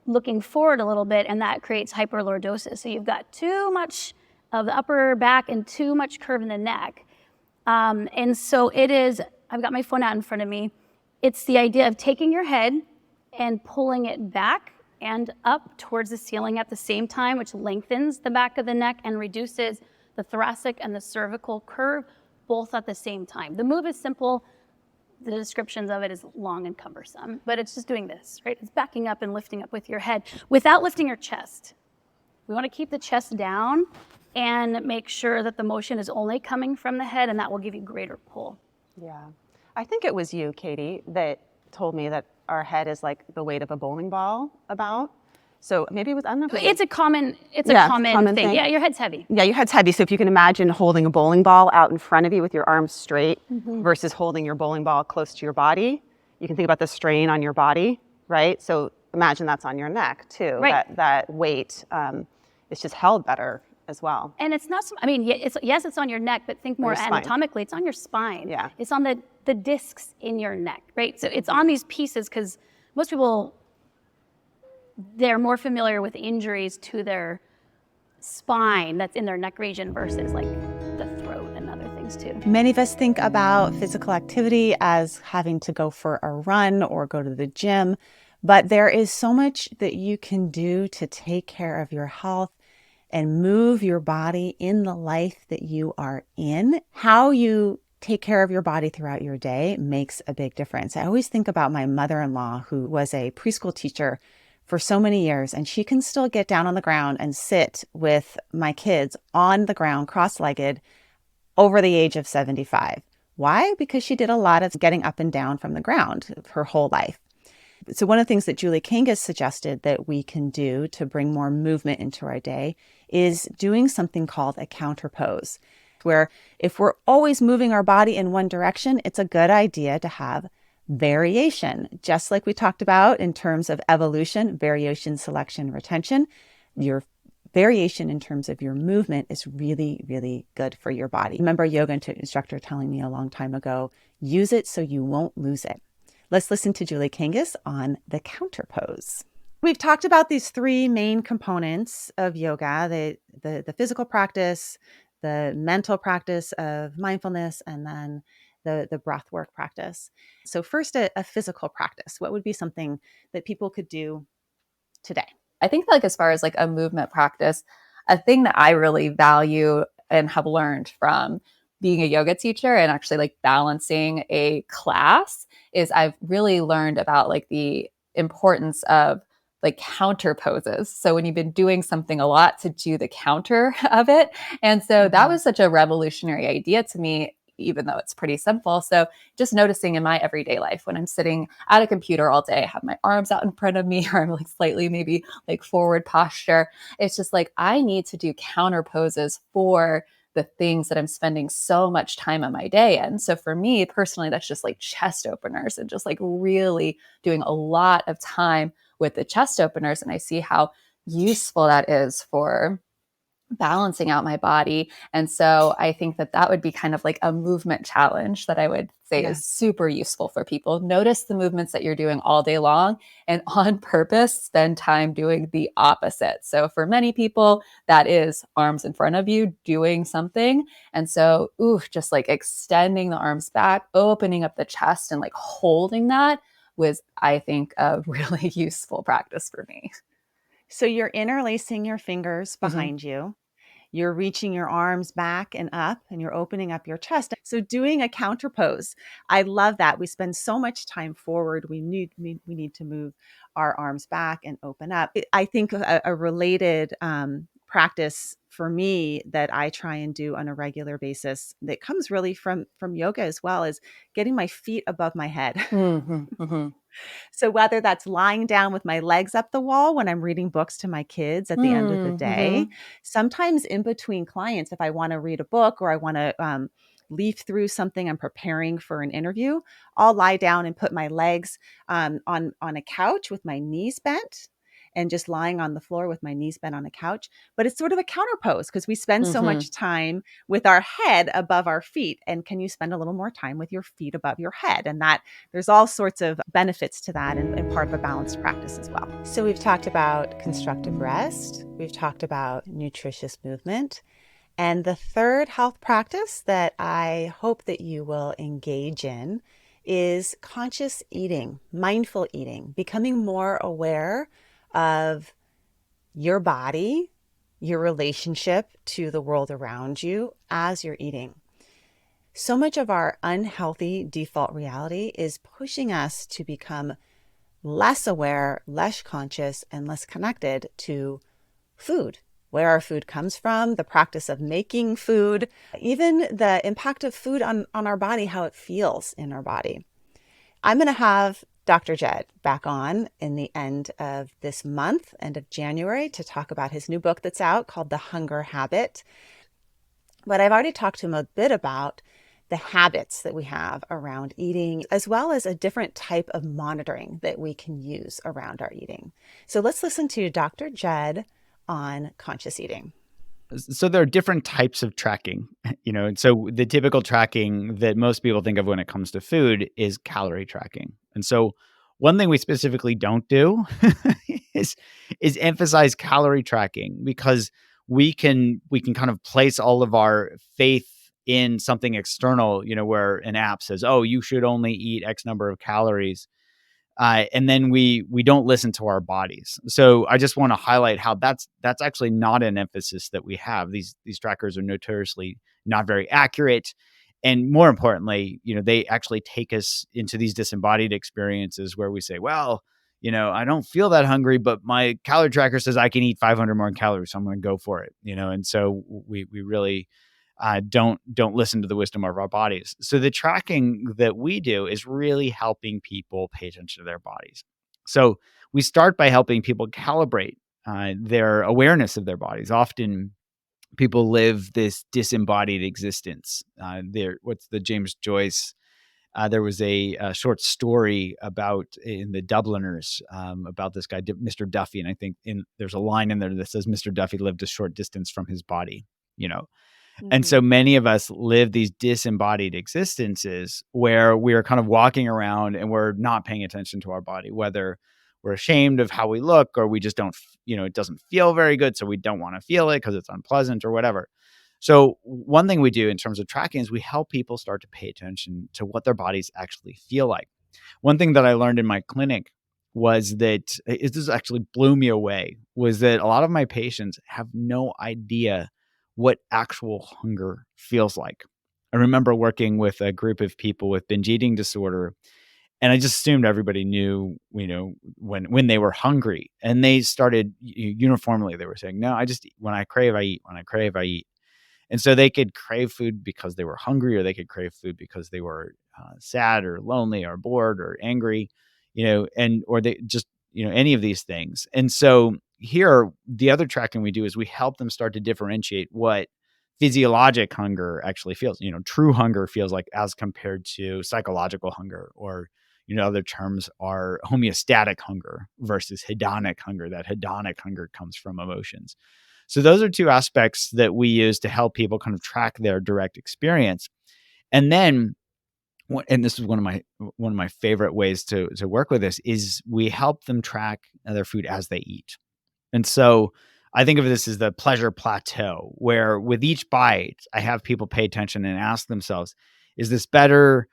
looking forward a little bit, and that creates hyperlordosis. So you've got too much of the upper back and too much curve in the neck. And so it is, I've got my phone out in front of me, it's the idea of taking your head and pulling it back and up towards the ceiling at the same time, which lengthens the back of the neck and reduces the thoracic and the cervical curve, both at the same time. The move is simple. The descriptions of it is long and cumbersome, but it's just doing this, right? It's backing up and lifting up with your head without lifting your chest. We want to keep the chest down and make sure that the motion is only coming from the head, and that will give you greater pull. Yeah. I think it was you, Katy, that told me that our head is like the weight of a bowling ball about. So maybe it was, I don't know. It's a common common thing. thing. Yeah, your head's heavy. Yeah, your head's heavy. So if you can imagine holding a bowling ball out in front of you with your arms straight versus holding your bowling ball close to your body, you can think about the strain on your body, right? So imagine that's on your neck too. Right. That weight is just held better as well. And it's not, I mean, yes, it's on your neck, but think more your spine. anatomically, it's on your spine. Yeah. It's on the discs in your neck, right? So it's on these pieces because most people, they're more familiar with injuries to their spine that's in their neck region versus like the throat and other things too. Many of us think about physical activity as having to go for a run or go to the gym, but there is so much that you can do to take care of your health and move your body in the life that you are in. How you take care of your body throughout your day makes a big difference. I always think about my mother-in-law, who was a preschool teacher for so many years, and she can still get down on the ground and sit with my kids on the ground, cross-legged, over the age of 75. Why? Because she did a lot of getting up and down from the ground her whole life. So one of the things that Julie Kangas suggested that we can do to bring more movement into our day is doing something called a counter pose, where if we're always moving our body in one direction, it's a good idea to have variation. Just like we talked about in terms of evolution, variation, selection, retention, your variation in terms of your movement is really, really good for your body. I remember a yoga instructor telling me a long time ago, use it so you won't lose it. Let's listen to Julie Kangas on the counter pose. We've talked about these three main components of yoga, the physical practice, the mental practice of mindfulness, and then the breath work practice. So first, a physical practice. What would be something that people could do today? I think like as far as like a movement practice, a thing that I really value and have learned from being a yoga teacher and actually like balancing a class is I've really learned about like the importance of like counter poses. So when you've been doing something a lot, to do the counter of it. And so that was such a revolutionary idea to me, even though it's pretty simple. So just noticing in my everyday life, when I'm sitting at a computer all day, I have my arms out in front of me, or I'm like slightly maybe like forward posture. It's just like, I need to do counter poses for the things that I'm spending so much time on my day in. So for me personally, that's just like chest openers and just like really doing a lot of time with the chest openers. And I see how useful that is for balancing out my body. And so I think that that would be kind of like a movement challenge that I would say is super useful for people. Notice the movements that you're doing all day long and on purpose spend time doing the opposite. So for many people, that is arms in front of you doing something. And so, just like extending the arms back, opening up the chest and like holding that was, I think, a really useful practice for me. So you're interlacing your fingers behind you. You're reaching your arms back and up, and you're opening up your chest. So doing a counter pose. I love that. We spend so much time forward. We need to move our arms back and open up. I think a related practice for me that I try and do on a regular basis that comes really from yoga as well is getting my feet above my head. So whether that's lying down with my legs up the wall when I'm reading books to my kids at the end of the day, sometimes in between clients, if I want to read a book or I want to leaf through something, I'm preparing for an interview, I'll lie down and put my legs on a couch with my knees bent and just lying on the floor with my knees bent on a couch. But it's sort of a counter pose because we spend so much time with our head above our feet. And can you spend a little more time with your feet above your head? And that there's all sorts of benefits to that and part of a balanced practice as well. So we've talked about constructive rest. We've talked about nutritious movement. And the third health practice that I hope that you will engage in is conscious eating, mindful eating, becoming more aware of your body, your relationship to the world around you as you're eating. So much of our unhealthy default reality is pushing us to become less aware, less conscious, and less connected to food where our food comes from, the practice of making food, even the impact of food on our body, how it feels in our body. I'm going to have Dr. Jed back on in the end of this month, end of January, to talk about his new book that's out called The Hunger Habit. But I've already talked to him a bit about the habits that we have around eating, as well as a different type of monitoring that we can use around our eating. So let's listen to Dr. Jed on conscious eating. So there are different types of tracking, and so the typical tracking that most people think of when it comes to food is calorie tracking. And so one thing we specifically don't do is emphasize calorie tracking, because we can kind of place all of our faith in something external, where an app says, oh, you should only eat X number of calories. And then we don't listen to our bodies. So I just want to highlight how that's actually not an emphasis that we have. These trackers are notoriously not very accurate. And more importantly, they actually take us into these disembodied experiences where we say, well, I don't feel that hungry, but my calorie tracker says I can eat 500 more calories, so I'm going to go for it. And so we really don't listen to the wisdom of our bodies. So the tracking that we do is really helping people pay attention to their bodies. So we start by helping people calibrate their awareness of their bodies. Often people live this disembodied existence. What's the James Joyce? There was a short story about in the Dubliners about this guy, Mr. Duffy. And I think there's a line in there that says Mr. Duffy lived a short distance from his body, And so many of us live these disembodied existences where we're kind of walking around and we're not paying attention to our body, whether we're ashamed of how we look or we just don't, it doesn't feel very good. So we don't want to feel it because it's unpleasant or whatever. So one thing we do in terms of tracking is we help people start to pay attention to what their bodies actually feel like. One thing that I learned in my clinic was that this actually blew me away, was that a lot of my patients have no idea what actual hunger feels like. I remember working with a group of people with binge eating disorder, and I just assumed everybody knew, when they were hungry. And they started uniformly, they were saying, no, when I crave, I eat. When I crave, I eat. And so they could crave food because they were hungry, or they could crave food because they were sad or lonely or bored or angry, or they just, any of these things. And so here, the other tracking we do is we help them start to differentiate what physiologic hunger actually feels. True hunger feels like as compared to psychological hunger, or, other terms are homeostatic hunger versus hedonic hunger. That hedonic hunger comes from emotions. So those are two aspects that we use to help people kind of track their direct experience. And then, and this is one of my favorite ways to work with this, is we help them track their food as they eat. And so I think of this as the pleasure plateau, where with each bite, I have people pay attention and ask themselves, is this better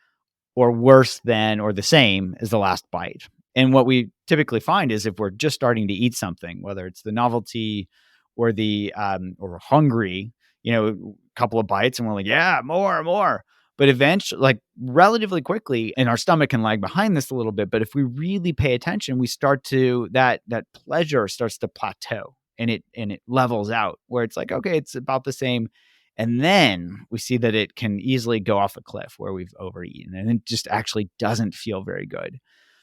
or worse than or the same as the last bite? And what we typically find is if we're just starting to eat something, whether it's the novelty or or we're hungry, a couple of bites and we're like, yeah, more. But eventually, like relatively quickly, and our stomach can lag behind this a little bit, but if we really pay attention, we start to, that pleasure starts to plateau and it levels out, where it's like, okay, it's about the same. And then we see that it can easily go off a cliff where we've overeaten and it just actually doesn't feel very good.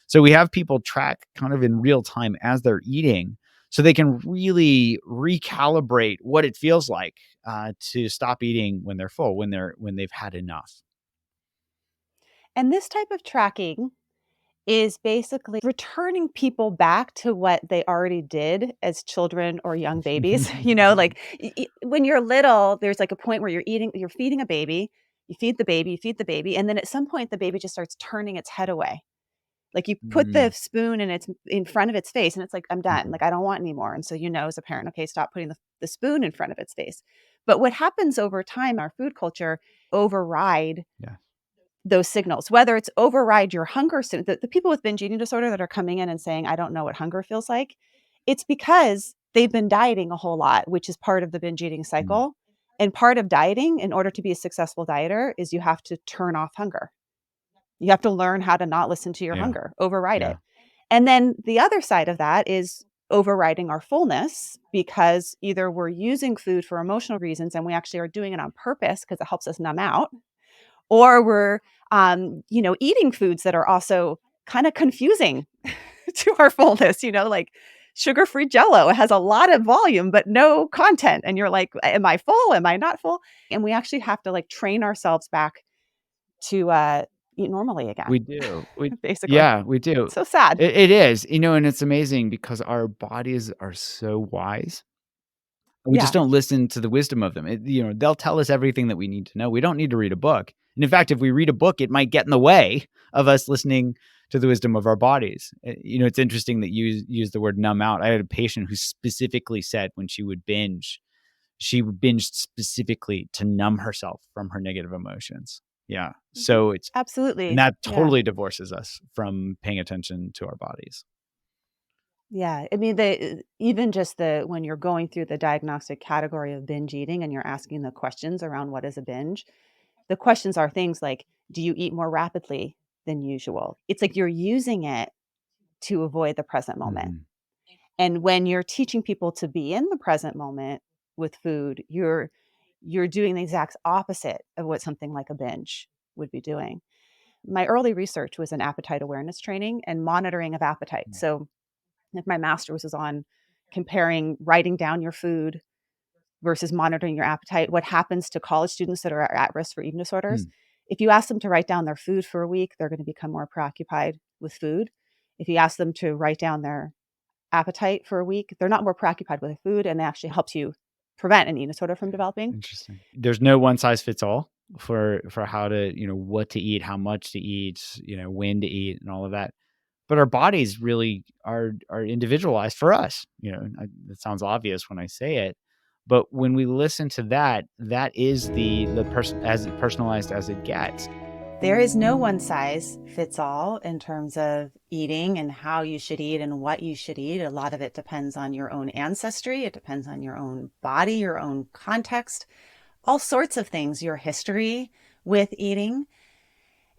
So we have people track kind of in real time as they're eating, so they can really recalibrate what it feels like to stop eating when they're full, when they've had enough. And this type of tracking is basically returning people back to what they already did as children or young babies. Like when you're little, there's like a point where you're feeding a baby, you feed the baby. And then at some point the baby just starts turning its head away. Like you put the spoon in front of its face and it's like, I'm done. Like, I don't want any more. And so, as a parent, okay, stop putting the spoon in front of its face. But what happens over time, our food culture override those signals, whether it's override your hunger. The people with binge eating disorder that are coming in and saying, I don't know what hunger feels like. It's because they've been dieting a whole lot, which is part of the binge eating cycle. And part of dieting, in order to be a successful dieter, is you have to turn off hunger. You have to learn how to not listen to your hunger, override it. And then the other side of that is overriding our fullness because either we're using food for emotional reasons and we actually are doing it on purpose because it helps us numb out, or we're, eating foods that are also kind of confusing to our fullness, like sugar-free Jello. It has a lot of volume, but no content. And you're like, am I full? Am I not full? And we actually have to like train ourselves back to eat normally again. We do. Basically. Yeah, we do. So sad. It is, and it's amazing because our bodies are so wise. We just don't listen to the wisdom of them. They'll tell us everything that we need to know. We don't need to read a book. And in fact, if we read a book, it might get in the way of us listening to the wisdom of our bodies. It's interesting that you use the word numb out. I had a patient who specifically said when she would binge, she binged specifically to numb herself from her negative emotions. Yeah. So it's absolutely. And that totally divorces us from paying attention to our bodies. Yeah. I mean, even just when you're going through the diagnostic category of binge eating and you're asking the questions around what is a binge, the questions are things like, do you eat more rapidly than usual? It's like you're using it to avoid the present moment. Mhm. And when you're teaching people to be in the present moment with food, you're doing the exact opposite of what something like a binge would be doing. My early research was in appetite awareness training and monitoring of appetite. So if my master's was on comparing writing down your food versus monitoring your appetite, what happens to college students that are at risk for eating disorders. If you ask them to write down their food for a week, they're going to become more preoccupied with food. If you ask them to write down their appetite for a week, they're not more preoccupied with food, and it actually helps you prevent an eating disorder from developing. Interesting. There's no one size fits all for how to, what to eat, how much to eat, when to eat and all of that. But our bodies really are individualized for us. It sounds obvious when I say it, but when we listen to that, that is the person as personalized as it gets. There is no one size fits all in terms of eating and how you should eat and what you should eat. A lot of it depends on your own ancestry. It depends on your own body, your own context, all sorts of things, your history with eating.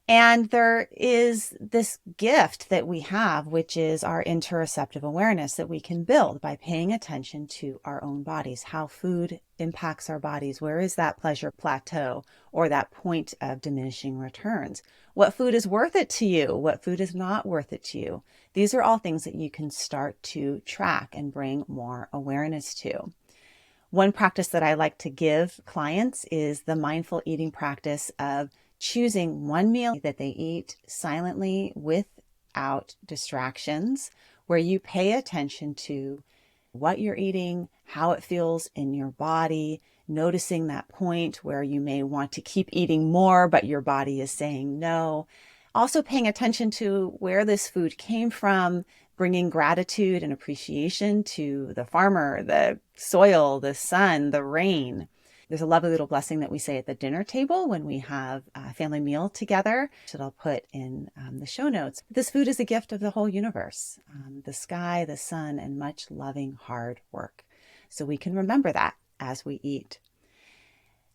And there is this gift that we have, which is our interoceptive awareness that we can build by paying attention to our own bodies, how food impacts our bodies. Where is that pleasure plateau or that point of diminishing returns? What food is worth it to you? What food is not worth it to you? These are all things that you can start to track and bring more awareness to. One practice that I like to give clients is the mindful eating practice of choosing one meal that they eat silently without distractions, where you pay attention to what you're eating, how it feels in your body, noticing that point where you may want to keep eating more, but your body is saying no. Also paying attention to where this food came from, bringing gratitude and appreciation to the farmer, the soil, the sun, the rain. There's a lovely little blessing that we say at the dinner table when we have a family meal together that I'll put in the show notes. This food is a gift of the whole universe, the sky, the sun, and much loving hard work. So we can remember that as we eat.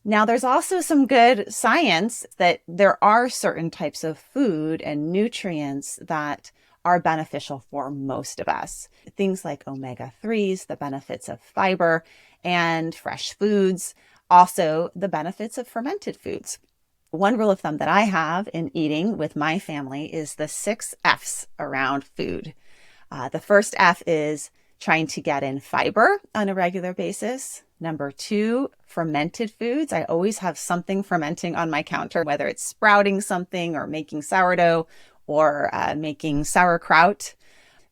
Now, there's also some good science that there are certain types of food and nutrients that are beneficial for most of us. Things like omega-3s, the benefits of fiber and fresh foods, also the benefits of fermented foods. One rule of thumb that I have in eating with my family is the 6 F's around food. The first F is trying to get in fiber on a regular basis. Number 2, fermented foods. I always have something fermenting on my counter, whether it's sprouting something or making sourdough or making sauerkraut.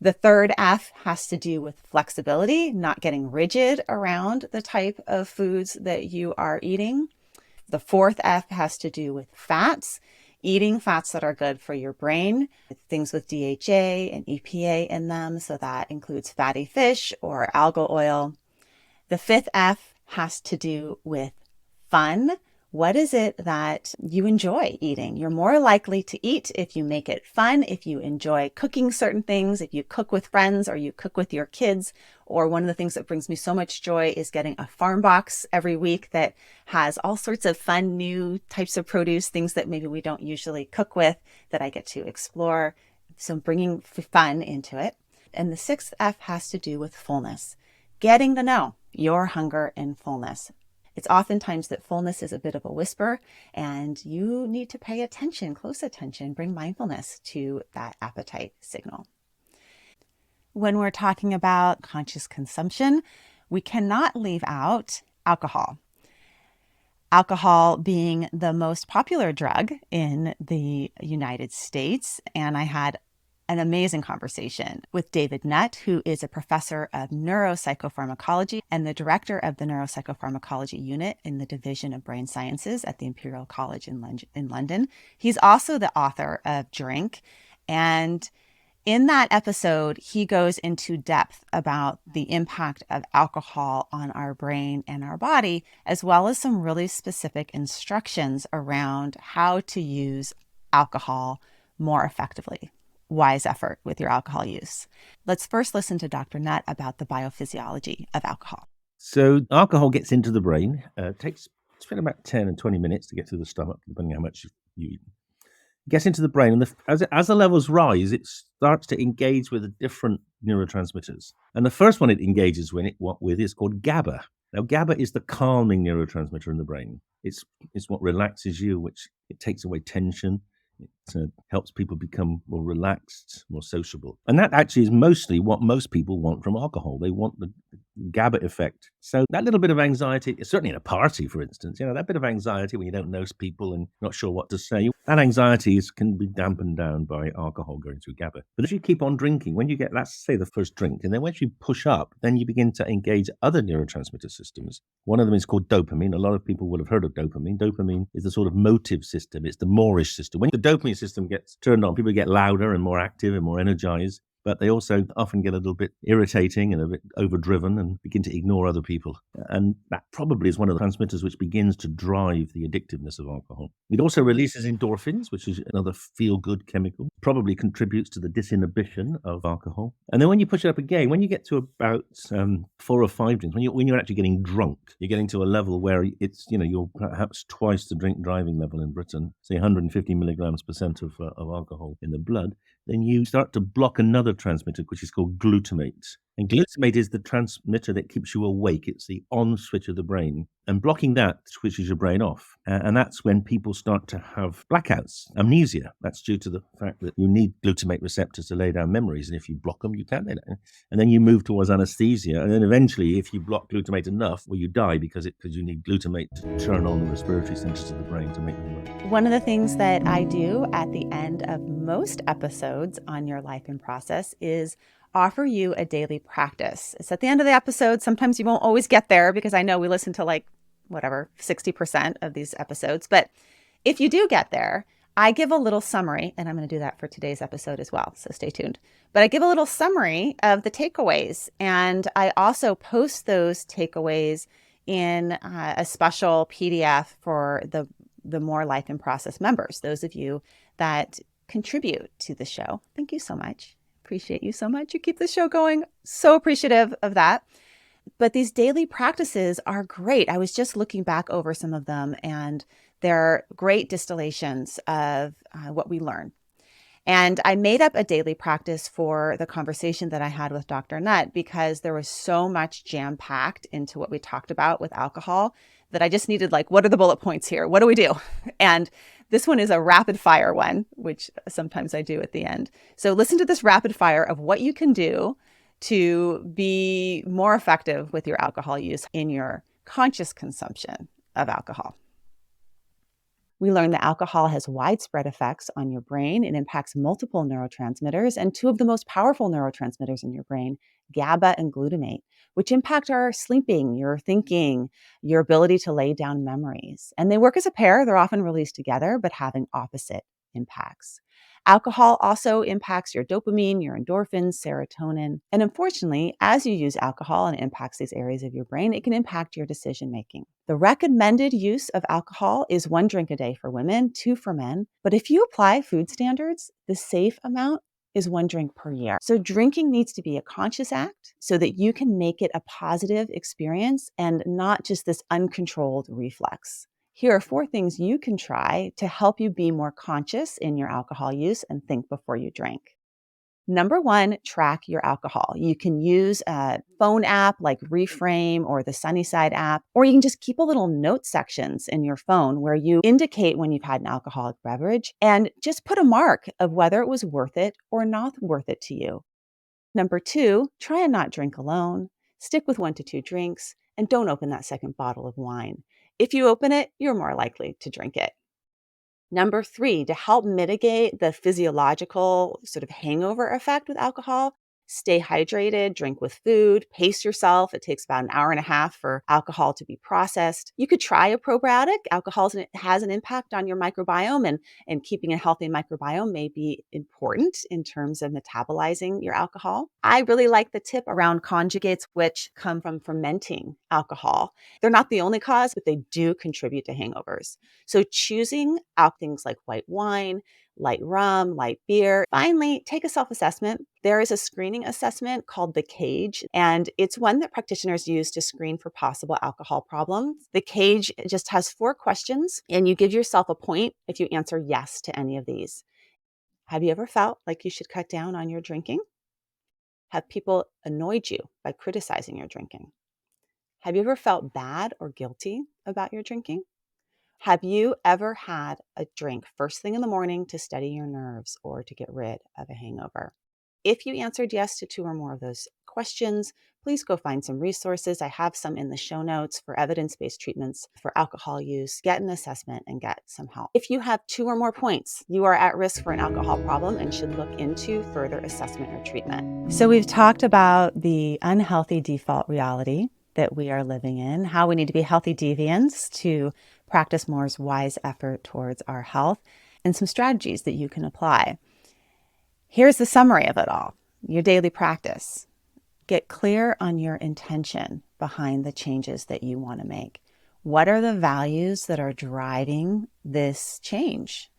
The third F has to do with flexibility, not getting rigid around the type of foods that you are eating. The fourth F has to do with fats, eating fats that are good for your brain, things with DHA and EPA in them. So that includes fatty fish or algal oil. The fifth F has to do with fun. What is it that you enjoy eating? You're more likely to eat if you make it fun, if you enjoy cooking certain things, if you cook with friends or you cook with your kids. Or one of the things that brings me so much joy is getting a farm box every week that has all sorts of fun, new types of produce, things that maybe we don't usually cook with that I get to explore. So bringing fun into it. And the sixth F has to do with fullness, getting to know your hunger and fullness. It's oftentimes that fullness is a bit of a whisper, and you need to pay attention, close attention, bring mindfulness to that appetite signal. When we're talking about conscious consumption, we cannot leave out alcohol. Alcohol being the most popular drug in the United States. And I had an amazing conversation with David Nutt, who is a professor of neuropsychopharmacology and the director of the neuropsychopharmacology unit in the Division of Brain Sciences at the Imperial College in London. He's also the author of Drink. And in that episode, he goes into depth about the impact of alcohol on our brain and our body, as well as some really specific instructions around how to use alcohol more effectively. Wise effort with your alcohol use. Let's first listen to Dr. Nutt about the biophysiology of alcohol. So alcohol gets into the brain. Takes about 10 and 20 minutes to get to the stomach, depending on how much you eat. It gets into the brain, and as the levels rise, it starts to engage with the different neurotransmitters. And the first one it engages with is called GABA. Now, GABA is the calming neurotransmitter in the brain. It's what relaxes you, which it takes away tension. It helps people become more relaxed, more sociable. And that actually is mostly what most people want from alcohol. They want the GABA effect. So that little bit of anxiety, certainly in a party, for instance, that bit of anxiety when you don't know people and not sure what to say, that anxiety can be dampened down by alcohol going through GABA. But if you keep on drinking, when you get, let's say, the first drink, and then once you push up, then you begin to engage other neurotransmitter systems. One of them is called dopamine. A lot of people will have heard of dopamine. Dopamine is the sort of motive system. It's the Moorish system. When the dopamine system gets turned on, people get louder and more active and more energized. But they also often get a little bit irritating and a bit overdriven and begin to ignore other people. And that probably is one of the transmitters which begins to drive the addictiveness of alcohol. It also releases endorphins, which is another feel-good chemical. Probably contributes to the disinhibition of alcohol. And then when you push it up again, when you get to about 4 or 5 drinks, when you're actually getting drunk, you're getting to a level where it's, you're perhaps twice the drink driving level in Britain, say 150 milligrams % of alcohol in the blood, then you start to block another transmitter, which is called glutamate. And glutamate is the transmitter that keeps you awake. It's the on switch of the brain. And blocking that switches your brain off. And that's when people start to have blackouts, amnesia. That's due to the fact that you need glutamate receptors to lay down memories. And if you block them, you can't lay down. And then you move towards anesthesia. And then eventually, if you block glutamate enough, well, you die because you need glutamate to turn on the respiratory centers of the brain to make them work. One of the things that I do at the end of most episodes on Your Life in Process is offer you a daily practice. It's at the end of the episode. Sometimes you won't always get there because I know we listen to 60% of these episodes. But if you do get there, I give a little summary, and I'm going to do that for today's episode as well. So stay tuned. But I give a little summary of the takeaways. And I also post those takeaways in a special PDF for the More Life in Process members, those of you that contribute to the show. Thank you so much. Appreciate you so much. You keep the show going. So appreciative of that. But these daily practices are great. I was just looking back over some of them, and they're great distillations of what we learn. And I made up a daily practice for the conversation that I had with Dr. Nutt because there was so much jam-packed into what we talked about with alcohol that I just needed, what are the bullet points here? What do we do? And this one is a rapid fire one, which sometimes I do at the end. So listen to this rapid fire of what you can do to be more effective with your alcohol use in your conscious consumption of alcohol. We learned that alcohol has widespread effects on your brain. It impacts multiple neurotransmitters, and 2 of the most powerful neurotransmitters in your brain, GABA and glutamate, which impact our sleeping, your thinking, your ability to lay down memories. And they work as a pair. They're often released together, but having opposite impacts. Alcohol also impacts your dopamine, your endorphins, serotonin. And unfortunately, as you use alcohol and it impacts these areas of your brain, it can impact your decision making. The recommended use of alcohol is 1 drink a day for women, 2 for men. But if you apply food standards, the safe amount is 1 drink per year. So drinking needs to be a conscious act so that you can make it a positive experience and not just this uncontrolled reflex. Here are 4 things you can try to help you be more conscious in your alcohol use and think before you drink. Number one, track your alcohol. You can use a phone app like Reframe or the Sunnyside app, or you can just keep a little note sections in your phone where you indicate when you've had an alcoholic beverage and just put a mark of whether it was worth it or not worth it to you. Number two, try and not drink alone. Stick with 1 to 2 drinks and don't open that second bottle of wine. If you open it, you're more likely to drink it. Number three, to help mitigate the physiological sort of hangover effect with alcohol, stay hydrated, drink with food, pace yourself. It takes about an hour and a half for alcohol to be processed. You could try a probiotic. Alcohol has an impact on your microbiome, and keeping a healthy microbiome may be important in terms of metabolizing your alcohol. I really like the tip around conjugates, which come from fermenting alcohol. They're not the only cause, but they do contribute to hangovers. So choosing out things like white wine, light rum, light beer. Finally, take a self-assessment. There is a screening assessment called the CAGE, and it's one that practitioners use to screen for possible alcohol problems. The CAGE just has 4 questions, and you give yourself a point if you answer yes to any of these. Have you ever felt like you should cut down on your drinking? Have people annoyed you by criticizing your drinking? Have you ever felt bad or guilty about your drinking? Have you ever had a drink first thing in the morning to steady your nerves or to get rid of a hangover? If you answered yes to 2 or more of those questions, please go find some resources. I have some in the show notes for evidence-based treatments for alcohol use. Get an assessment and get some help. If you have 2 or more points, you are at risk for an alcohol problem and should look into further assessment or treatment. So we've talked about the unhealthy default reality that we are living in, how we need to be healthy deviants to practice more wise effort towards our health, and some strategies that you can apply. Here's the summary of it all. Your daily practice. Get clear on your intention behind the changes that you want to make. What are the values that are driving this change?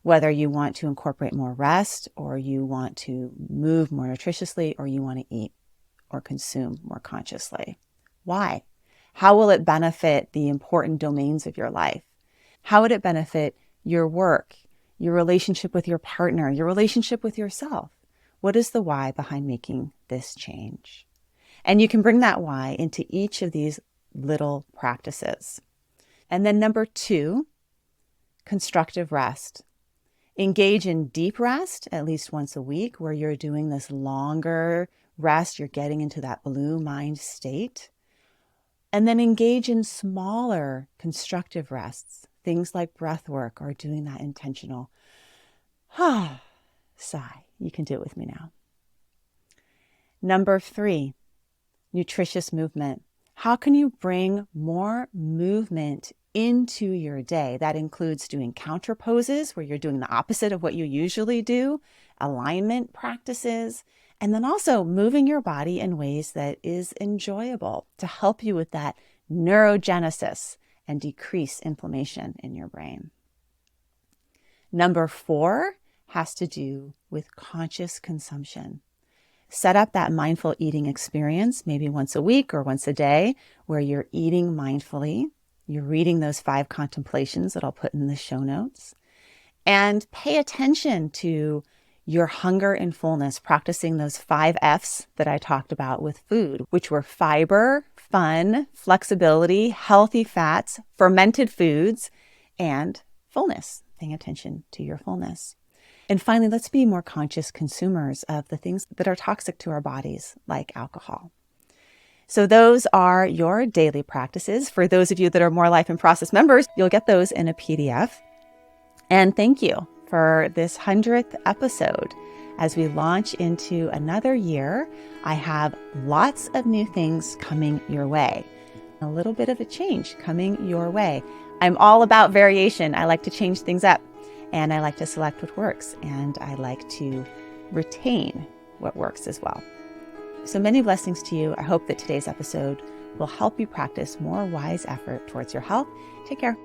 Whether you want to incorporate more rest, or you want to move more nutritiously, or you want to eat or consume more consciously. Why? How will it benefit the important domains of your life? How would it benefit your work, your relationship with your partner, your relationship with yourself? What is the why behind making this change? And you can bring that why into each of these little practices. And then number 2, constructive rest. Engage in deep rest at least once a week where you're doing this longer rest. You're getting into that blue mind state. And then engage in smaller constructive rests, things like breath work or doing that intentional sigh. You can do it with me now. Number 3, nutritious movement. How can you bring more movement into your day? That includes doing counter poses where you're doing the opposite of what you usually do, alignment practices, and then also moving your body in ways that is enjoyable to help you with that neurogenesis and decrease inflammation in your brain. Number 4 has to do with conscious consumption. Set up that mindful eating experience, maybe once a week or once a day, where you're eating mindfully. You're reading those 5 contemplations that I'll put in the show notes. And pay attention to your hunger and fullness, practicing those 5 F's that I talked about with food, which were fiber, fun, flexibility, healthy fats, fermented foods, and fullness, paying attention to your fullness. And finally, let's be more conscious consumers of the things that are toxic to our bodies, like alcohol. So those are your daily practices. For those of you that are More Life in Process members, you'll get those in a PDF. And thank you for this 100th episode. As we launch into another year, I have lots of new things coming your way. A little bit of a change coming your way. I'm all about variation. I like to change things up, and I like to select what works, and I like to retain what works as well. So many blessings to you. I hope that today's episode will help you practice more wise effort towards your health. Take care.